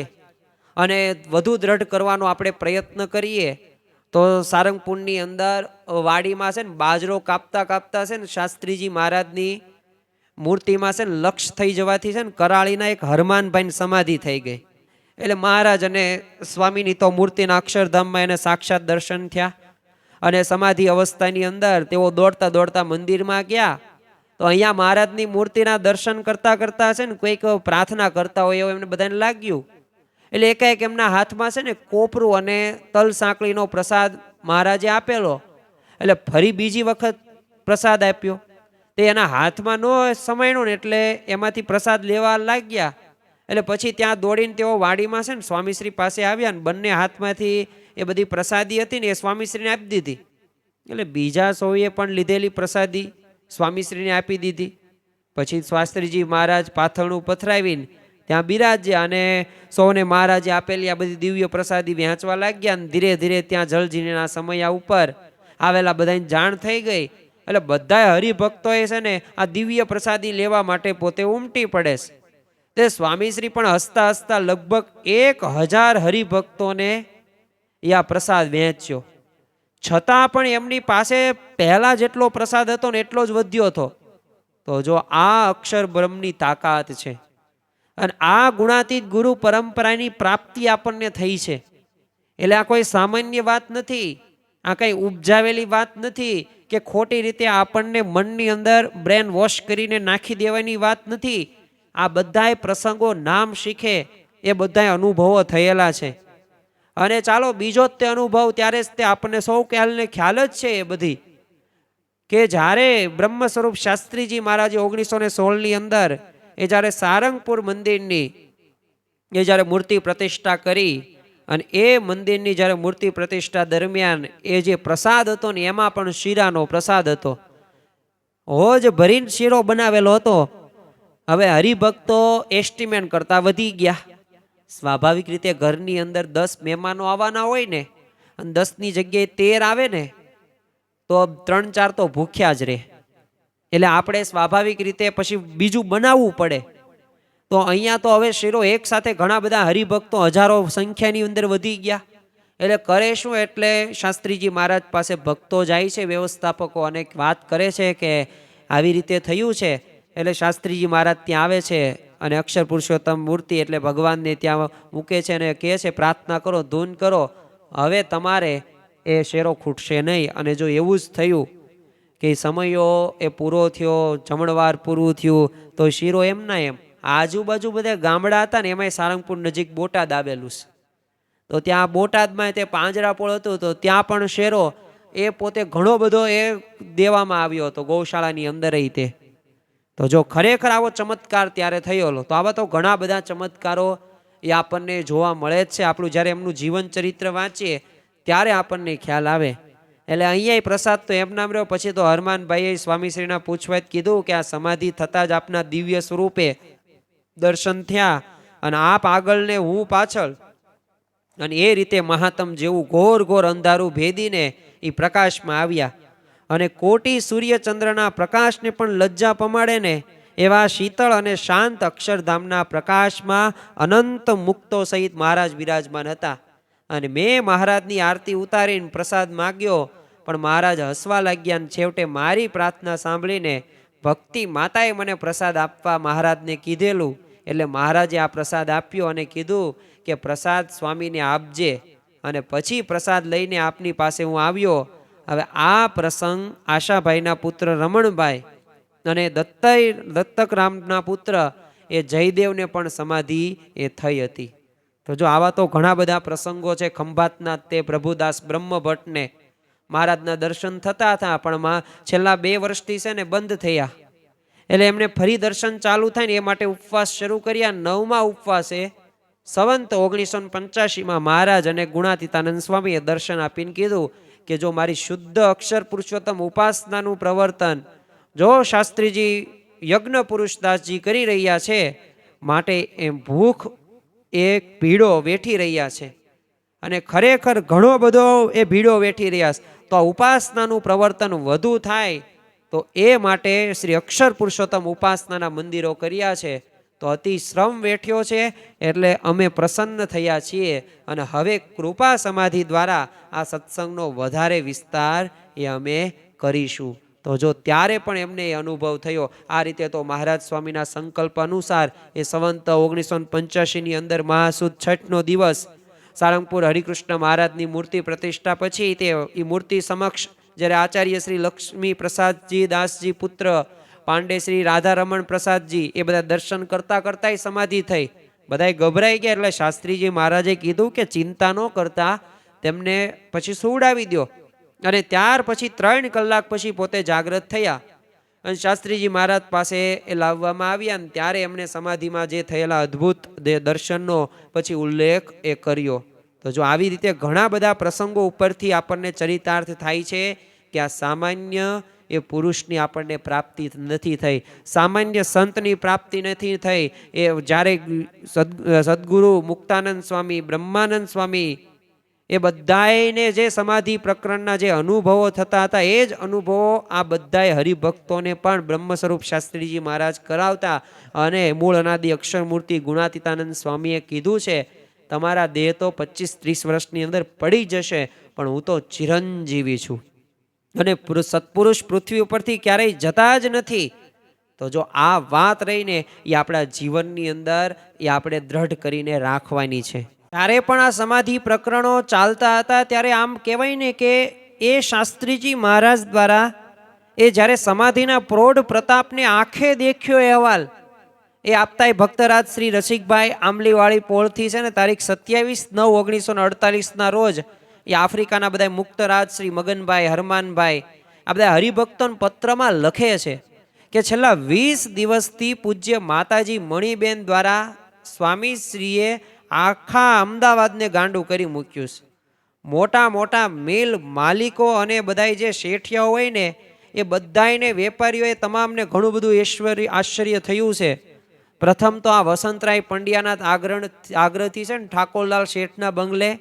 [SPEAKER 1] અને વધુ દ્રઢ કરવાનો આપણે પ્રયત્ન કરીએ. તો સારંગપુરની અંદર વાડીમાં છે ને બાજરો કાપતા કાપતા છે ને શાસ્ત્રીજી મહારાજની મૂર્તિમાં છે ને લક્ષ થઈ જવાથી છે ને કરાળીના એક હરમાનભાઈની સમાધિ થઈ ગઈ. એટલે મહારાજ અને સ્વામીની તો મૂર્તિના અક્ષરધામમાં એને સાક્ષાત દર્શન થયા અને સમાધિ અવસ્થાની અંદર તેઓ દોડતા દોડતા મંદિરમાં ગયા. તો અહીંયા મહારાજની મૂર્તિના દર્શન કરતા કરતા છે ને કોઈક પ્રાર્થના કરતા હોય એવું એમને બધાને લાગ્યું. એટલે એકાએક એમના હાથમાં છે ને કોપરું અને તલ સાંકળીનો પ્રસાદ મહારાજે આપેલો. એટલે ફરી બીજી વખત પ્રસાદ આપ્યો. તે એના હાથમાં ન સમયણો ને એટલે એમાંથી પ્રસાદ લેવા લાગ્યા. એટલે પછી ત્યાં દોડીને તેઓ વાડીમાં છે ને સ્વામીશ્રી પાસે આવ્યા ને બંને હાથમાંથી એ બધી પ્રસાદી હતી ને એ સ્વામીશ્રીને આપી દીધી. એટલે બીજા સૌએ પણ લીધેલી પ્રસાદી સ્વામીશ્રીને આપી દીધી. પછી શાસ્ત્રીજી મહારાજ પાથરણું પથરાવીને ત્યાં બિરાજ્યા અને સૌને મહારાજે આપેલી આ બધી દિવ્ય પ્રસાદી વહેંચવા લાગ્યા. અને ધીરે ધીરે ત્યાં જળજીના સમયા ઉપર આવેલા બધાની જાણ થઈ ગઈ. એટલે બધા હરિભક્તોએ છે ને આ દિવ્ય પ્રસાદી લેવા માટે પોતે ઉમટી પડે છે. તે સ્વામીશ્રી પણ હસતા હસતા લગભગ 1000 હરિભક્તોને આ પ્રસાદ વહેંચ્યો. છતાં પણ એમની પાસે પહેલા જેટલો પ્રસાદ હતો ને એટલો જ વધ્યો હતો. તો જો આ અક્ષર બ્રહ્મની તાકાત છે. અને આ ગુણાતીત ગુરુ પરંપરાની પ્રાપ્તિ આપણને થઈ છે. એટલે આ કોઈ સામાન્ય વાત નથી, આ કઈ ઉપજાવેલી વાત નથી કે ખોટી રીતે આપણને મનની અંદર બ્રેન વોશ કરીને નાખી દેવાની વાત નથી. આ બધાય પ્રસંગો નામ શીખે એ બધાય અનુભવો થયેલા છે. અને ચાલો બીજો જ તે અનુભવ ત્યારે જ તે આપણને સૌ ખ્યાલ જ છે એ બધી, કે જ્યારે બ્રહ્મ સ્વરૂપ શાસ્ત્રીજી મહારાજે 1916ની અંદર એ જ્યારે સારંગપુર મંદિરની એ જ્યારે મૂર્તિ પ્રતિષ્ઠા કરી અને એ મંદિરની જ્યારે મૂર્તિ પ્રતિષ્ઠા દરમિયાન એ જે પ્રસાદ હતો ને એમાં પણ શીરાનો પ્રસાદ હતો. હોજ ભરીને શીરો બનાવેલો હતો. હવે હરિભક્તો એસ્ટિમેટ કરતા વધી ગયા. સ્વાભાવિક રીતે ઘરની અંદર 10 મહેમાનો આવવાના હોય ને અને 10ની જગ્યાએ 13 આવે ને તો 3-4 તો ભૂખ્યા જ રહે. એટલે આપણે સ્વાભાવિક રીતે પછી બીજું બનાવવું પડે. તો અહીંયા તો હવે શીરો એક સાથે ઘણા બધા હરિભક્તો હજારો સંખ્યાની અંદર વધી ગયા. એટલે કરે શું, એટલે શાસ્ત્રીજી મહારાજ પાસે ભક્તો જાય છે, વ્યવસ્થાપકો, અને વાત કરે છે કે આવી રીતે થયું છે. એટલે શાસ્ત્રીજી મહારાજ ત્યાં આવે છે અને અક્ષર પુરુષોત્તમ મૂર્તિ એટલે ભગવાનને ત્યાં મૂકે છે અને કહે છે પ્રાર્થના કરો, ધૂન કરો, હવે તમારે એ શેરો ખૂટશે નહીં. અને જો એવું જ થયું કે સમયો એ પૂરો થયો, જમણવાર પૂરું થયું, તો શીરો એમ ના એમ આજુબાજુ બધા ગામડા હતા ને એમાંય સારંગપુર નજીક બોટાદ આવેલું છે. તો ત્યાં બોટાદમાં તે પાંજરાપોળ હતું, તો ત્યાં પણ શેરો એ પોતે ઘણો બધો એ દેવામાં આવ્યો હતો ગૌશાળાની અંદર. તે તો જો ખરેખર આવો ચમત્કાર ત્યારે થયેલો. તો આવા તો ઘણા બધા ચમત્કારો એ આપણને જોવા મળે જ છે. આપણું જ્યારે એમનું જીવન ચરિત્ર વાંચીએ ત્યારે આપણને ખ્યાલ આવે. એટલે અહીંયા પ્રસાદ તો એમ નામ રહ્યો. પછી તો હરમાનભાઈએ સ્વામીશ્રીના પૂછવાથી કીધું કે આ સમાધિ થતાં જ આપના દિવ્ય સ્વરૂપે દર્શન થયા અને આપ આગળ ને હું પાછળ, અને એ રીતે મહાત્મ જેવું ઘોર ઘોર અંધારું ભેદીને એ પ્રકાશમાં આવ્યા. અને કોટી સૂર્યચંદ્રના પ્રકાશને પણ લજ્જા પમાડે ને એવા શીતળ અને શાંત અક્ષરધામના પ્રકાશમાં અનંત મુક્તો સહિત મહારાજ બિરાજમાન હતા. અને મેં મહારાજની આરતી ઉતારીને પ્રસાદ માગ્યો, પણ મહારાજ હસવા લાગ્યા. અને છેવટે મારી પ્રાર્થના સાંભળીને ભક્તિ માતાએ મને પ્રસાદ આપવા મહારાજને કીધેલું. એટલે મહારાજે આ પ્રસાદ આપ્યો અને કીધું કે પ્રસાદ સ્વામીને આપજે. અને પછી પ્રસાદ લઈને આપની પાસે હું આવ્યો. હવે આ પ્રસંગ આશાભાઈના પુત્ર રમણભાઈ અને દત્તક રામના પુત્ર એ જયદેવને પણ સમાધિ એ થઈ હતી. તો જો આવા તો ઘણા બધા પ્રસંગો છે. ખંભાતના તે પ્રભુદાસ બ્રહ્મભટ્ટને મહારાજના દર્શન થતા હતા, પણ છેલ્લા 2 વર્ષથી છે ને બંધ થયા. એટલે એમને ફરી દર્શન ચાલુ થાય ને એ માટે ઉપવાસ શરૂ કર્યા. 9મા ઉપવાસે સંવંત 1985માં મહારાજ અને ગુણાતીતાનંદ સ્વામીએ દર્શન આપીને કીધું કે જો મારી શુદ્ધ અક્ષર પુરુષોત્તમ ઉપાસનાનું પ્રવર્તન જો શાસ્ત્રીજી યજ્ઞ પુરુષદાસજી કરી રહ્યા છે, માટે એ ભૂખ એક ભીડો વેઠી રહ્યા છે અને ખરેખર ઘણો બધો એ ભીડો વેઠી રહ્યા છે. તો આ ઉપાસનાનું પ્રવર્તન વધુ થાય તો એ માટે શ્રી અક્ષર પુરુષોત્તમ ઉપાસનાના મંદિરો કર્યા છે. તો અતિ શ્રમ વેઠ્યો છે, એટલે અમે પ્રસન્ન થયા છીએ. અને હવે કૃપા સમાધિ દ્વારા આ સત્સંગનો વધારે વિસ્તાર એ અમે કરીશું. તો જો ત્યારે પણ એમને એ અનુભવ થયો. આ રીતે તો મહારાજ સ્વામીના સંકલ્પ અનુસાર એ સંવંત 1985ની અંદર મહાસુદ છઠનો દિવસ સારંગપુર હરિકૃષ્ણ મહારાજની મૂર્તિ પ્રતિષ્ઠા પછી તે એ મૂર્તિ સમક્ષ જ્યારે આચાર્ય શ્રી લક્ષ્મી પ્રસાદજી દાસજી પુત્ર પાંડે શ્રી રાધારમણ પ્રસાદજી એ બધા દર્શન કરતા કરતા સમાધિ થઈ. બધા ગભરાઈ ગયા. એટલે શાસ્ત્રીજી મહારાજે કીધું કે ચિંતા ન કરતા, તેમને પછી સુવડાવી દો. અને ત્યાર પછી 3 કલાક પછી પોતે જાગ્રત થયા. અને શાસ્ત્રીજી મહારાજ પાસે એ લાવવામાં આવ્યા ને ત્યારે એમણે સમાધિમાં જે થયેલા અદ્ભુત દર્શનનો પછી ઉલ્લેખ એ કર્યો. તો જો આવી રીતે ઘણા બધા પ્રસંગો ઉપરથી આપણને ચરિતાર્થ થાય છે કે આ સામાન્ય એ પુરુષની આપણને પ્રાપ્તિ નથી થઈ, સામાન્ય સંતની પ્રાપ્તિ નથી થઈ. એ જ્યારે સદગુરુ મુક્તાનંદ સ્વામી, બ્રહ્માનંદ સ્વામી એ બધાને જે સમાધિ પ્રકરણના જે અનુભવો થતા હતા એ જ અનુભવો આ બધાય હરિભક્તોને પણ બ્રહ્મ સ્વરૂપ શાસ્ત્રીજી મહારાજ કરાવતા. અને મૂળ અનાદિ અક્ષરમૂર્તિ ગુણાતીતાનંદ સ્વામીએ કીધું છે, તમારા દેહ તો 25-30 વર્ષની અંદર પડી જશે, પણ હું તો ચિરંજીવી છું અને સત્પુરુષ પૃથ્વી ઉપરથી ક્યારેય જતા જ નથી. તો જો આ વાત રહીને એ આપણા જીવનની અંદર એ આપણે દ્રઢ કરીને રાખવાની છે. ત્યારે પણ આ સમાધિ પ્રકરણો ચાલતા હતા ત્યારે આમ કહેવાય ને કે એ શાસ્ત્રીજી મહારાજ દ્વારા એ જ્યારે સમાધિના પ્રૌઢ પ્રતાપને આંખે દેખ્યો અહેવાલ એ આપતાય ભક્તરાજ શ્રી રસિકભાઈ આંબલીવાળી પોળથી છે ને તારીખ 27/9/1948 રોજ એ આફ્રિકાના બધા મુક્તરાજ શ્રી મગનભાઈ, હરમાનભાઈ આ બધા હરિભક્તોના પત્રમાં લખે છે કે છેલ્લા 20 દિવસથી પૂજ્ય માતાજી મણિબેન દ્વારા સ્વામીશ્રીએ આખા અમદાવાદને ગાંડું કરી મૂક્યું છે. મોટા મોટા મિલ માલિકો અને બધા જે શેઠિયાઓ હોય ને એ બધાને વેપારીઓએ તમામને ઘણું બધું આશ્ચર્ય થયું છે. પ્રથમ તો આ વસંતરાય પંડ્યાના આગ્રહથી છે ને ઠાકોરલાલ શેઠના બંગલે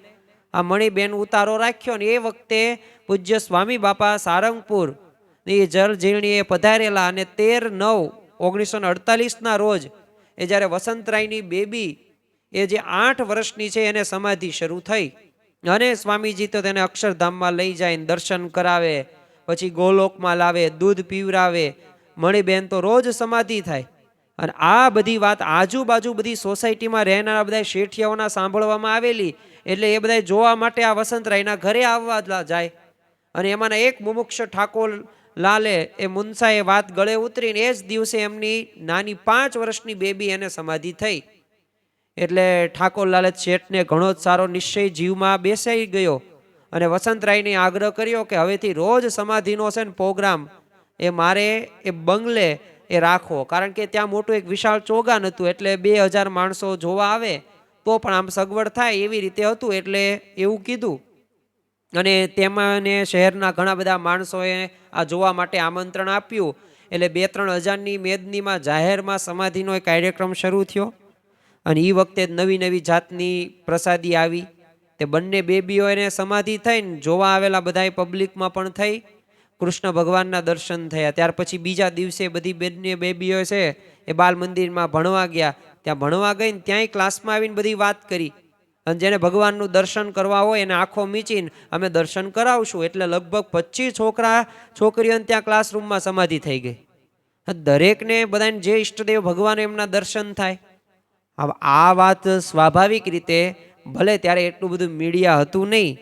[SPEAKER 1] આ મણિબેન ઉતારો રાખ્યો ને એ વખતે પૂજ્ય સ્વામી બાપા સારંગપુર એ જળ ઝીલણીએ પધારેલા અને 13/9/1948 રોજ એ જ્યારે વસંતરાયની બેબી એ જે 8 વર્ષની છે એને સમાધિ શરૂ થઈ અને સ્વામીજી તો તેને અક્ષરધામમાં લઈ જાય, દર્શન કરાવે, પછી ગોલોકમાં લાવે, દૂધ પીવરાવે. મણિબેન તો રોજ સમાધિ થાય. અને આ બધી વાત આજુબાજુ બધી સોસાયટીમાં રહેનારા બધા શેઠિયાઓના સાંભળવામાં આવેલી એટલે એ બધા જોવા માટે આ વસંતરાયના ઘરે આવવા જાય. અને એમાંના એક મુમુક્ષ ઠાકોર લાલે એ મુનસાએ વાત ગળે ઉતરીને એ જ દિવસે એમની નાની 5 વર્ષની બેબી એને સમાધિ થઈ. એટલે ઠાકોરલાલે શેઠને ઘણો જ સારો નિશ્ચય જીવમાં બેસાઈ ગયો અને વસંતરાયને આગ્રહ કર્યો કે હવેથી રોજ સમાધિનો છે ને પ્રોગ્રામ એ મારે એ બંગલે એ રાખવો, કારણ કે ત્યાં મોટું એક વિશાળ ચોગાન હતું એટલે 2000 માણસો જોવા આવે તો પણ આમ સગવડ થાય એવી રીતે હતું. એટલે એવું કીધું અને તેમાં શહેરના ઘણા બધા માણસોએ આ જોવા માટે આમંત્રણ આપ્યું. એટલે 2-3 હજારની મેદનીમાં જાહેરમાં સમાધિનો એક કાર્યક્રમ શરૂ થયો અને એ વખતે નવી જાતની પ્રસાદી આવી. તે બંને બેબીઓને સમાધિ થઈને જોવા આવેલા બધા પબ્લિકમાં પણ થઈ. કૃષ્ણ ભગવાનના દર્શન થયા. ત્યાર પછી બીજા દિવસે બધી બંને બેબીઓ છે એ બાલ મંદિરમાં ભણવા ગયા. ત્યાં ભણવા ગઈને ત્યાંય ક્લાસમાં આવીને બધી વાત કરી અને જેને ભગવાનનું દર્શન કરવા હોય એને આંખો મીચીને અમે દર્શન કરાવશું. એટલે લગભગ 25 છોકરીઓને ત્યાં ક્લાસરૂમમાં સમાધિ થઈ ગઈ. દરેકને બધાને જે ઈષ્ટદેવ ભગવાન એમના દર્શન થાય. હવે આ વાત સ્વાભાવિક રીતે ભલે ત્યારે એટલું બધું મીડિયા હતું નહીં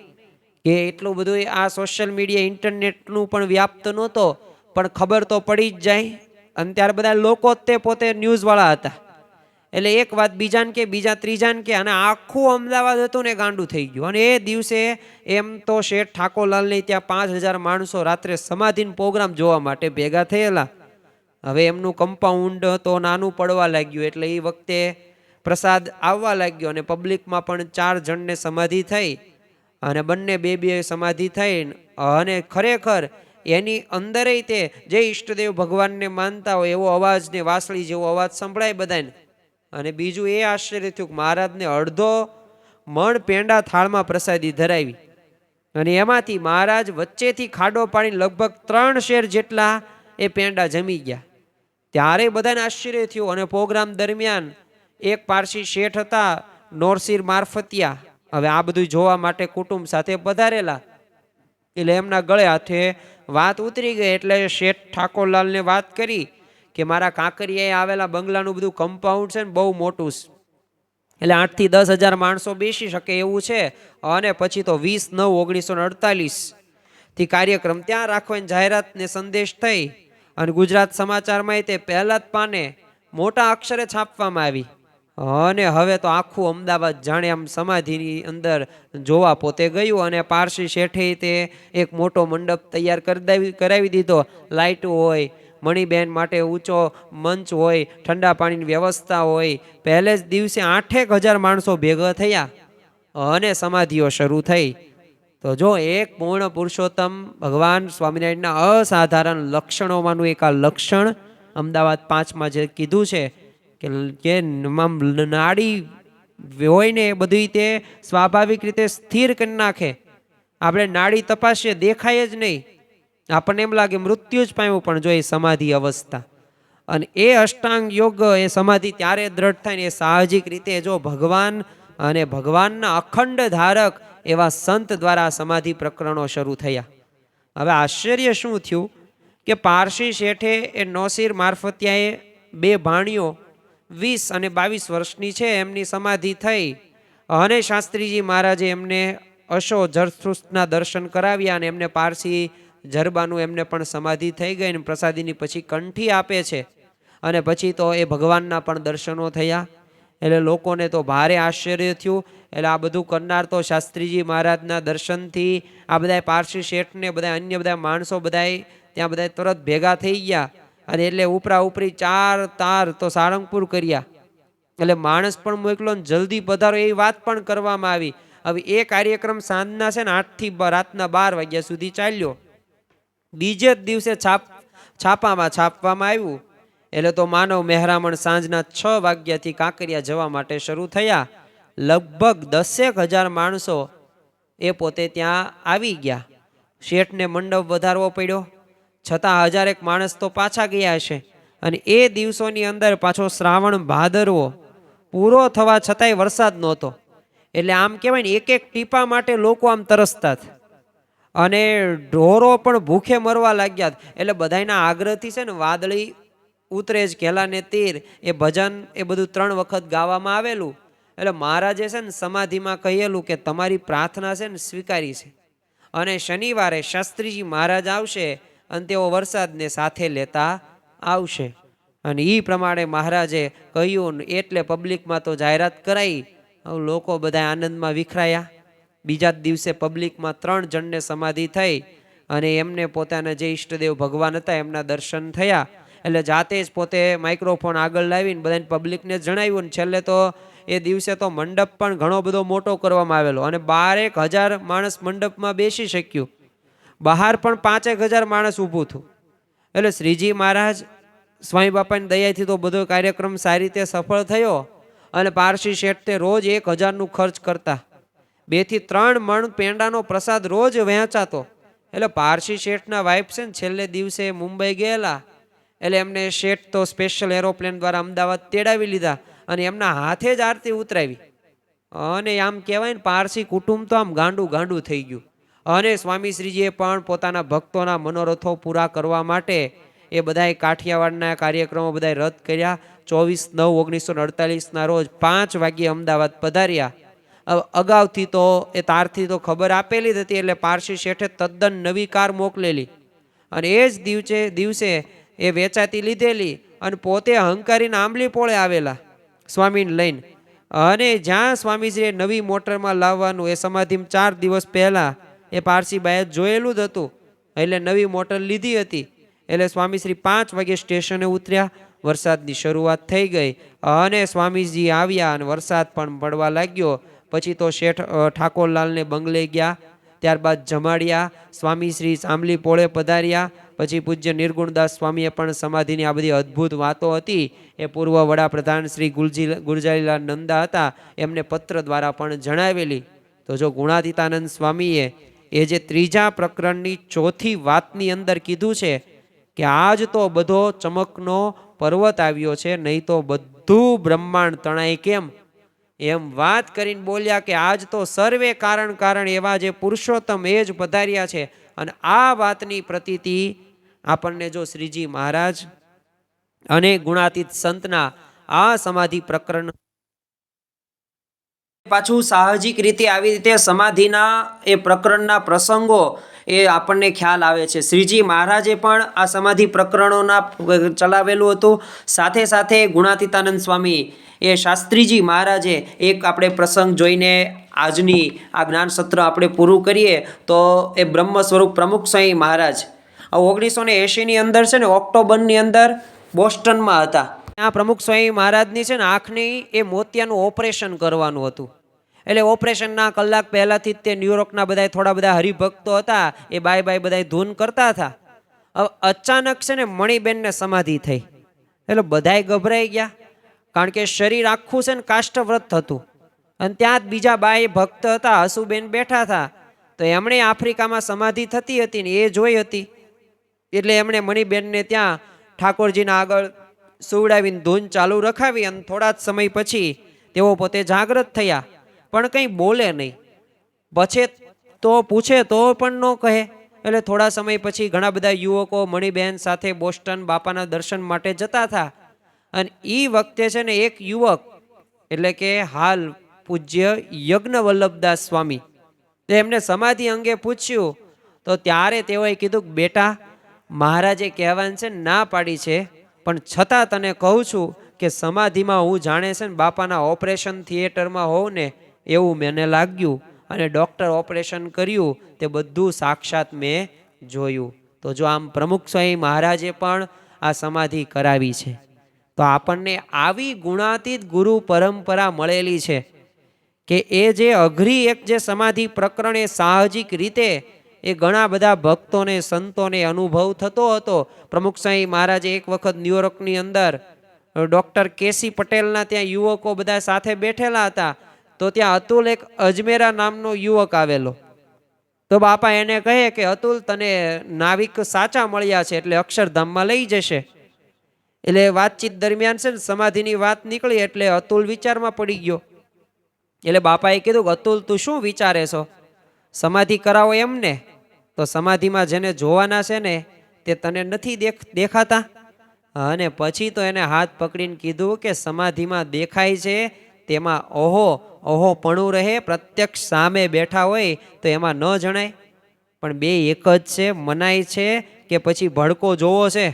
[SPEAKER 1] કે એટલું બધું આ સોશિયલ મીડિયા ઇન્ટરનેટનું પણ વ્યાપ્ત નહોતો, પણ ખબર તો પડી જ જાય. અને ત્યારે બધા લોકો તે પોતે ન્યૂઝવાળા હતા એટલે એક વાત બીજાને કે બીજા ત્રીજાને કે અને આખું અમદાવાદ હતું ને ગાંડું થઈ ગયું. અને એ દિવસે એમ તો શેઠ ઠાકોરલાલને ત્યાં 5000 માણસો રાત્રે સમાધિનો પ્રોગ્રામ જોવા માટે ભેગા થયેલા. હવે એમનું કમ્પાઉન્ડ તો નાનું પડવા લાગ્યું એટલે એ વખતે પ્રસાદ આવવા લાગ્યો અને પબ્લિકમાં પણ 4 જણને સમાધિ થઈ અને બંને બેબીએ સમાધિ થઈ. અને ખરેખર એની અંદર તે જે ઈષ્ટદેવ ભગવાનને માનતા હોય એવો અવાજ ને વાસળી જેવો અવાજ સંભળાય બધાને. અને બીજું એ આશ્ચર્ય થયું કે મહારાજને અડધો મણ પેંડા થાળમાં પ્રસાદી ધરાવી અને એમાંથી મહારાજ વચ્ચેથી ખાડો પાડીને લગભગ 3 શેર જેટલા એ પેંડા જમી ગયા. ત્યારે બધાને આશ્ચર્ય થયું. અને પ્રોગ્રામ દરમિયાન એક પારસી શેઠ હતા નોરસીર મારફતિયા. હવે આ બધું જોવા માટે કુટુંબ સાથે પધારેલા એટલે એમના ગળે હાથે વાત ઉતરી ગઈ. એટલે શેઠ ઠાકોરલાલને વાત કરી કે મારા કાંકરિયાએ આવેલા બંગલાનું બધું કમ્પાઉન્ડ છે ને બહુ મોટું છે એટલે 8 થી 10 હજાર માણસો બેસી શકે એવું છે. અને પછી તો 20/9/1948 થી કાર્યક્રમ ત્યાં રાખવાની જાહેરાતને સંદેશ થઈ અને ગુજરાત સમાચારમાં તે પહેલા જ પાને મોટા અક્ષરે છાપવામાં આવી. અને હવે તો આખું અમદાવાદ જાણે આમ સમાધિની અંદર જોવા પોતે ગયું. અને પારસી શેઠે તે એક મોટો મંડપ તૈયાર કરાવી દીધો. લાઇટો હોય મણિબેન માટે ઊંચો મંચ હોય, ઠંડા પાણીની વ્યવસ્થા હોય. પહેલે જ દિવસે 8,000 માણસો ભેગા થયા અને સમાધિઓ શરૂ થઈ. તો જો એક પૂર્ણ પુરુષોત્તમ ભગવાન સ્વામિનારાયણના અસાધારણ લક્ષણોમાંનું એક આ લક્ષણ અમદાવાદ 5માં જે કીધું છે કે નાડી હોય ને એ બધી તે સ્વાભાવિક રીતે સ્થિર કરી નાખે. આપણે નાડી તપાસીએ દેખાય જ નહીં, આપણને એમ લાગે મૃત્યુ જ પામ્યું, પણ જો એ સમાધિ અવસ્થા અને એ અષ્ટાંગ યોગ એ સમાધિ ત્યારે દ્રઢ થાય ને એ સાહજિક રીતે જો ભગવાન અને ભગવાનના અખંડ ધારક એવા સંત દ્વારા સમાધિ પ્રકરણો શરૂ થયા. હવે આશ્ચર્ય શું થયું કે પારસી શેઠે એ નોસીર મારફતિયાએ 2 ભાણીઓ 20 અને 22 વર્ષની છે એમની સમાધિ થઈ અને શાસ્ત્રીજી મહારાજે એમને અશો જરથુસ્તના દર્શન કરાવ્યા અને એમને પારસી જરબાનું એમને પણ સમાધિ થઈ ગઈ અને પ્રસાદીની પછી કંઠી આપે છે અને પછી તો એ ભગવાનના પણ દર્શનો થયા. એટલે લોકોને તો ભારે આશ્ચર્ય થયું. એટલે આ બધું કરનાર તો શાસ્ત્રીજી મહારાજના દર્શનથી આ બધા પારસી શેઠને બધા અન્ય બધા માણસો બધા ત્યાં બધા તરત ભેગા થઈ ગયા અને એટલે ઉપરા ઉપરી 4 તાર તો સાળંગપુર કર્યા. એટલે માણસ પણ મોકલો ને જલ્દી પધારો એવી વાત પણ કરવામાં આવી. હવે એ કાર્યક્રમ સાંજના છે ને 8 થી રાતના 12 વાગ્યા સુધી ચાલ્યો. બીજે જ દિવસે છાપામાં છાપવામાં આવ્યું. એટલે તો માનવ મહેરામણ સાંજના 6 વાગ્યાથી કાંકરિયા જવા માટે શરૂ થયા. લગભગ 10,000 માણસો એ પોતે ત્યાં આવી ગયા. શેઠને મંડપ વધારવો પડ્યો, છતાં 1000 માણસ તો પાછા ગયા હશે. અને એ દિવસોની અંદર પાછો શ્રાવણ ભાદરવો પૂરો થવા છતાંય વરસાદ નહોતો. એટલે આમ કહેવાય ને એક ટીપા માટે લોકો આમ તરસતા અને ઢોરો પણ ભૂખે મરવા લાગ્યા. એટલે બધાના આગ્રહથી છે ને વાદળી ઉતરે જ કેલાને તીર એ ભજન એ બધું 3 વખત ગાવામાં આવેલું. એટલે મહારાજે છે ને સમાધિમાં કહેલું કે તમારી પ્રાર્થના છે ને સ્વીકારી છે અને શનિવારે શાસ્ત્રીજી મહારાજ આવશે અને તેઓ વરસાદને સાથે લેતા આવશે. અને એ પ્રમાણે મહારાજે કહ્યું એટલે પબ્લિકમાં તો જાહેરાત કરાઈ. લોકો બધા આનંદમાં વિખરાયા. બીજા જ દિવસે પબ્લિકમાં 3 જણને સમાધિ થઈ અને એમને પોતાના જે ઈષ્ટદેવ ભગવાન હતા એમના દર્શન થયા. એટલે જાતે જ પોતે માઇક્રોફોન આગળ લાવીને બધાને પબ્લિકને જણાવ્યું. ને છેલ્લે તો એ દિવસે તો મંડપ પણ ઘણો બધો મોટો કરવામાં આવેલો અને 12,000 માણસ મંડપમાં બેસી શક્યું. બહાર પણ 5,000 માણસ ઊભું થયું. એટલે શ્રીજી મહારાજ સ્વામી બાપાની દયાથી તો બધો કાર્યક્રમ સારી રીતે સફળ થયો અને પારસી શેઠ તે રોજ 1,000નું ખર્ચ કરતા. 2 થી 3 મણ પેંડાનો પ્રસાદ રોજ વહેંચાતો. એટલે પારસી શેઠના વાઇફ છે ને છેલ્લે દિવસે મુંબઈ ગયેલા. એટલે એમને શેઠ તો સ્પેશિયલ એરોપ્લેન દ્વારા અમદાવાદ તેડાવી લીધા અને એમના હાથે જ આરતી ઉતરાવી. અને આમ કહેવાય ને પારસી કુટુંબ તો આમ ગાંડું થઈ ગયું. અને સ્વામી શ્રીજીએ પણ પોતાના ભક્તોના મનોરથો પૂરા કરવા માટે એ બધાએ કાઠિયાવાડના કાર્યક્રમો બધા રદ કર્યા. 24/9/1948ના રોજ 5 વાગ્યે અમદાવાદ પધાર્યા. અગાઉથી તો એ તારથી તો ખબર આપેલી જ હતી. એટલે પારસી શેઠે તદ્દન નવી કાર મોકલેલી અને એ જ દિવસે એ વેચાતી લીધેલી અને પોતે હંકારીને આંબલી પોળે આવેલા સ્વામીને લઈને. અને જ્યાં સ્વામીજીએ નવી મોટરમાં લાવવાનું એ સમાધિમાં 4 દિવસ પહેલા એ પારસીબાઈએ જોયેલું જ હતું. એટલે નવી મોટર લીધી હતી. એટલે સ્વામીશ્રી 5 વાગે સ્ટેશને ઉતર્યા. વરસાદની શરૂઆત થઈ ગઈ અને સ્વામીજી આવ્યા અને વરસાદ પણ પડવા લાગ્યો. પછી તો શેઠ ઠાકોરલાલને બંગલે ગયા, ત્યારબાદ જમાડ્યા. સ્વામીશ્રી આંબલી પોળે પધાર્યા. પછી પૂજ્ય નિર્ગુણદાસ સ્વામીએ પણ સમાધિની આ બધી અદ્ભુત વાતો હતી એ પૂર્વ વડાપ્રધાન શ્રી ગુરજારીલાલ નંદા હતા એમને પત્ર દ્વારા પણ જણાવેલી. તો જો ગુણાતીતાનંદ સ્વામીએ એ જે 3જા પ્રકરણની 4થી વાતની અંદર કીધું છે કે આજ તો બધો ચમકનો પર્વત આવ્યો છે, નહીં તો બધું બ્રહ્માંડ તણાય કેમ, એમ વાત કરીને બોલ્યા કે આજ તો સર્વે કારણ એવા જે પુરુષોત્તમ એ જ પધાર્યા છે. અને આ વાતની પ્રતીતિ આપણને જો શ્રીજી મહારાજ અને ગુણાતીત સંતના આ સમાધિ પ્રકરણ પાછું સાહજિક રીતે આવી રીતે સમાધિના એ પ્રકરણના પ્રસંગો એ આપણને ખ્યાલ આવે છે. શ્રીજી મહારાજે પણ આ સમાધિ પ્રકરણોના ચલાવેલું હતું. સાથે સાથે ગુણાતીતાનંદ સ્વામી એ શાસ્ત્રીજી મહારાજે એક આપણે પ્રસંગ જોઈને આજની આ જ્ઞાન સત્ર આપણે પૂરું કરીએ તો એ બ્રહ્મ સ્વરૂપ પ્રમુખ સ્વામી મહારાજ આ 1980ની અંદર છે ને ઓક્ટોબરની અંદર બોસ્ટનમાં હતા. ત્યાં પ્રમુખ સ્વામી મહારાજની છે ને આંખની એ મોતિયાનું ઓપરેશન કરવાનું હતું. એટલે ઓપરેશનના કલાક પહેલાંથી જ તે ન્યુયોર્કના બધા થોડા બધા હરિભક્તો હતા, એ બાય બાય બધા ધૂન કરતા હતા. હવે અચાનક છે ને મણિબેનને સમાધિ થઈ. એટલે બધાય ગભરાઈ ગયા, કારણ કે શરીર આખું છે ને કાષ્ઠવ્રત હતું. અને ત્યાં જ બીજા બાય ભક્ત હતા, હસુબેન બેઠા હતા. તો એમણે આફ્રિકામાં સમાધિ થતી હતી ને એ જોઈ હતી. એટલે એમણે મણિબેનને ત્યાં ઠાકોરજીના આગળ સુવડાવીને ધૂન ચાલુ રખાવી અને થોડા જ સમય પછી તેઓ પોતે જાગૃત થયા, પણ કંઈ બોલે નહીં. પછી તો પૂછે તો પણ ન કહે. એટલે થોડા સમય પછી ઘણા બધા યુવકો મણિબેન સાથે બોસ્ટન બાપાના દર્શન માટે જતા હતા. અને એ વખતે છે ને એક યુવક, એટલે કે હાલ પૂજ્ય યજ્ઞવલ્લભદાસ સ્વામી, એમને સમાધિ અંગે પૂછ્યું. તો ત્યારે તેઓએ કીધું કે બેટા, મહારાજે કહેવાનું છે ના પાડી છે, પણ છતાં તને કહું છું કે સમાધિમાં હું જાણે છે ને બાપાના ઓપરેશન થિયેટરમાં હોઉં ને એવું મને લાગ્યું. અને ડૉક્ટર ઓપરેશન કર્યું તે બધું સાક્ષાત મેં જોયું. તો જો આમ પ્રમુખ સ્વામી મહારાજે પણ આ સમાધિ કરાવી છે. તો આપણને આવી ગુણાતીત ગુરુ પરંપરા મળેલી છે કે એ જે અઘરી એક જે સમાધિ પ્રકરણ એ સાહજિક રીતે એ ઘણા બધા ભક્તોને સંતોને અનુભવ થતો હતો. પ્રમુખ સ્વામી મહારાજે એક વખત ન્યુયોર્કની અંદર ડૉક્ટર કેસી પટેલના ત્યાં યુવકો બધા સાથે બેઠેલા હતા. તો ત્યાં અતુલ એક અજમેરા નામનો યુવક આવેલો. તો બાપા એને કહે કે અતુલ, તને નાવિક સાચા મળ્યા છે એટલે અક્ષરધામમાં લઈ જશે. એટલે વાતચીત દરમિયાન છે ને સમાધિની વાત નીકળી એટલે અતુલ વિચારમાં પડી ગયો. એટલે બાપાએ કીધું કે અતુલ, તું શું વિચારે છો? સમાધિ કરાવો એમને? તો સમાધિમાં જેને જોવાના છે ને તે તને નથી દેખાતા? અને પછી તો એને હાથ પકડીને કીધું કે સમાધિમાં દેખાય છે તેમાં ઓહો પણું રહે, પ્રત્યક્ષ સામે બેઠા હોય તો એમાં ન જણાય. પણ બે એક જ છે, મનાય છે કે પછી ભડકો જોવો છે?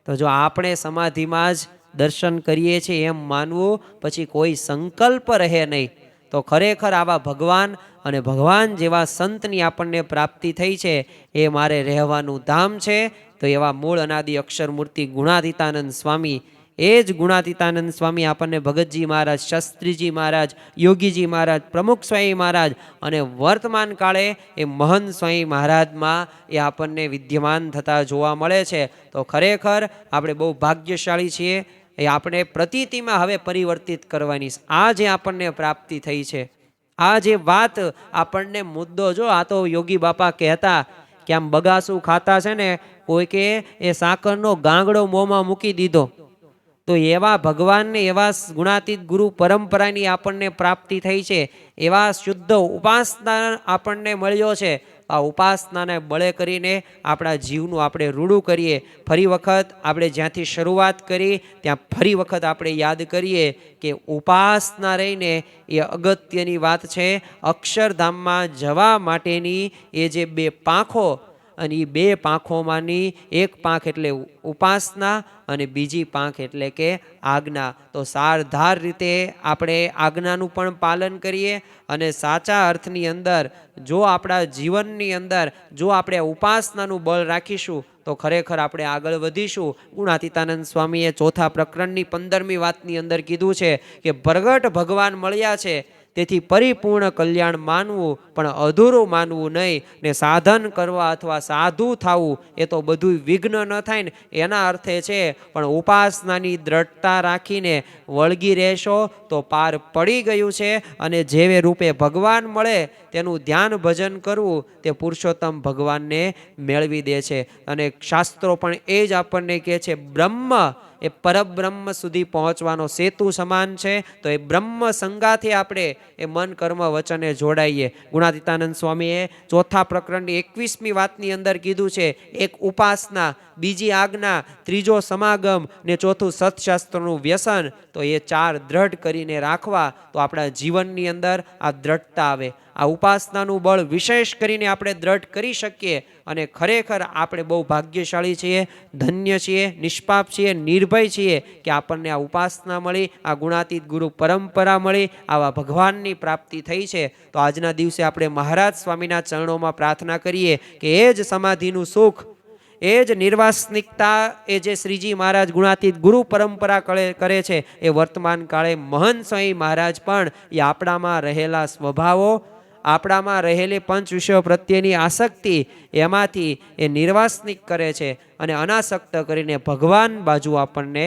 [SPEAKER 1] તો જો આપણે સમાધિમાં જ દર્શન કરીએ છીએ એમ માનવું, પછી કોઈ સંકલ્પ રહે નહીં. તો ખરેખર આવા ભગવાન અને ભગવાન જેવા સંતની આપણને પ્રાપ્તિ થઈ છે એ મારે રહેવાનું ધામ છે. તો એવા મૂળ અનાદિ અક્ષર મૂર્તિ ગુણાતીતાનંદ સ્વામી, એ જ ગુણાતીતાનંદ સ્વામી આપણને ભગતજી મહારાજ, શાસ્ત્રીજી મહારાજ, યોગીજી મહારાજ, પ્રમુખ સ્વામી મહારાજ અને વર્તમાન કાળે એ મહંત સ્વામી મહારાજમાં એ આપણને વિદ્યમાન થતા જોવા મળે છે. તો ખરેખર આપણે બહુ ભાગ્યશાળી છીએ. એ આપણે પ્રતીતિમાં હવે પરિવર્તિત કરવાની. આ જે આપણને પ્રાપ્તિ થઈ છે, આ જે વાત આપણને મુદ્દો, જો આ તો યોગી બાપા કહેતા કે આમ બગાસું ખાતા છે ને કોઈ કે એ સાકરનો ગાંગડો મોંમાં મૂકી દીધો. તો એવા ભગવાનને, એવા ગુણાતીત ગુરુ પરંપરાની આપણને પ્રાપ્તિ થઈ છે. એવા શુદ્ધ ઉપાસના આપણને મળ્યો છે. આ ઉપાસનાને બળે કરીને આપણા જીવનું આપણે રૂડું કરીએ. ફરી વખત આપણે જ્યાંથી શરૂઆત કરી ત્યાં ફરી વખત આપણે યાદ કરીએ કે ઉપાસના રહીને એ અગત્યની વાત છે. અક્ષરધામમાં જવા માટેની એ જે બે પાંખો, અને એ બે પાંખોમાંની એક પાંખ એટલે ઉપાસના અને બીજી પાંખ એટલે કે આજ્ઞા. તો સારધાર રીતે આપણે આજ્ઞાનું પણ પાલન કરીએ અને સાચા અર્થની અંદર જો આપણા જીવનની અંદર જો આપણે ઉપાસનાનું બળ રાખીશું તો ખરેખર આપણે આગળ વધીશું. ગુણાતીતાનંદ સ્વામીએ ચોથા પ્રકરણની 15મી વાતની અંદર કીધું છે કે પ્રગટ ભગવાન મળ્યા છે તેથી પરિપૂર્ણ કલ્યાણ માનવું, પણ અધૂરું માનવું નહીં. ને સાધન કરવા અથવા સાધુ થવું એ તો બધું વિઘ્ન ન થાય ને એના અર્થે છે. પણ ઉપાસનાની દ્રઢતા રાખીને વળગી રહેશો તો પાર પડી ગયું છે. અને જેવે રૂપે ભગવાન મળે તેનું ધ્યાન ભજન કરવું તે પુરુષોત્તમ ભગવાનને મેળવી દે છે. અને શાસ્ત્રો પણ એ જ આપણને કહે છે, બ્રહ્મ એ પરબ્રહ્મ સુધી પહોંચવાનો સેતુ સમાન છે. તો એ બ્રહ્મ સંગાથી આપણે એ મન કર્મ વચને જોડાઈએ. ગુણાતીતાનંદ સ્વામીએ ચોથા પ્રકરણની 21મી વાતની અંદર કીધું છે, એક ઉપાસના, બીજી આજ્ઞા, ત્રીજો સમાગમ ને ચોથું સત્શાસ્ત્રનું વ્યસન. તો એ ચાર દ્રઢ કરીને રાખવા તો આપણા જીવનની અંદર આ દ્રઢતા આવે. આ ઉપાસનાનું બળ વિશેષ કરીને આપણે દ્રઢ કરી શકીએ. અને ખરેખર આપણે બહુ ભાગ્યશાળી છીએ, ધન્ય છીએ, નિષ્પાપ છીએ, નિર્ભય છીએ કે આપણને આ ઉપાસના મળી, આ ગુણાતીત ગુરુ પરંપરા મળી, આવા ભગવાનની પ્રાપ્તિ થઈ છે. તો આજના દિવસે આપણે મહારાજ સ્વામીના ચરણોમાં પ્રાર્થના કરીએ કે એ જ સમાધિનું સુખ, એ જ નિર્વાસનિકતા એ જે શ્રીજી મહારાજ ગુણાતીત ગુરુ પરંપરા કરે છે એ વર્તમાન કાળે મહંત સ્વામી મહારાજ પણ એ આપણામાં રહેલા સ્વભાવો, આપણામાં રહેલી પંચ વિષયો પ્રત્યેની આસક્તિ એમાંથી એ નિર્વાસનિક કરે છે અને અનાસક્ત કરીને ભગવાન બાજુ આપણને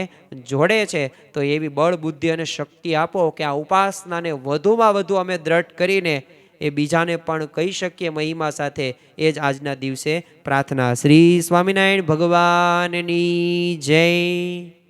[SPEAKER 1] જોડે છે. તો એવી બળ, બુદ્ધિ અને શક્તિ આપો કે આ ઉપાસનાને વધુમાં વધુ અમે દ્રઢ કરીને એ બીજાને પણ કહી શકીએ મહિમા સાથે. એ જ આજના દિવસે પ્રાર્થના. શ્રી સ્વામિનારાયણ ભગવાનની જય.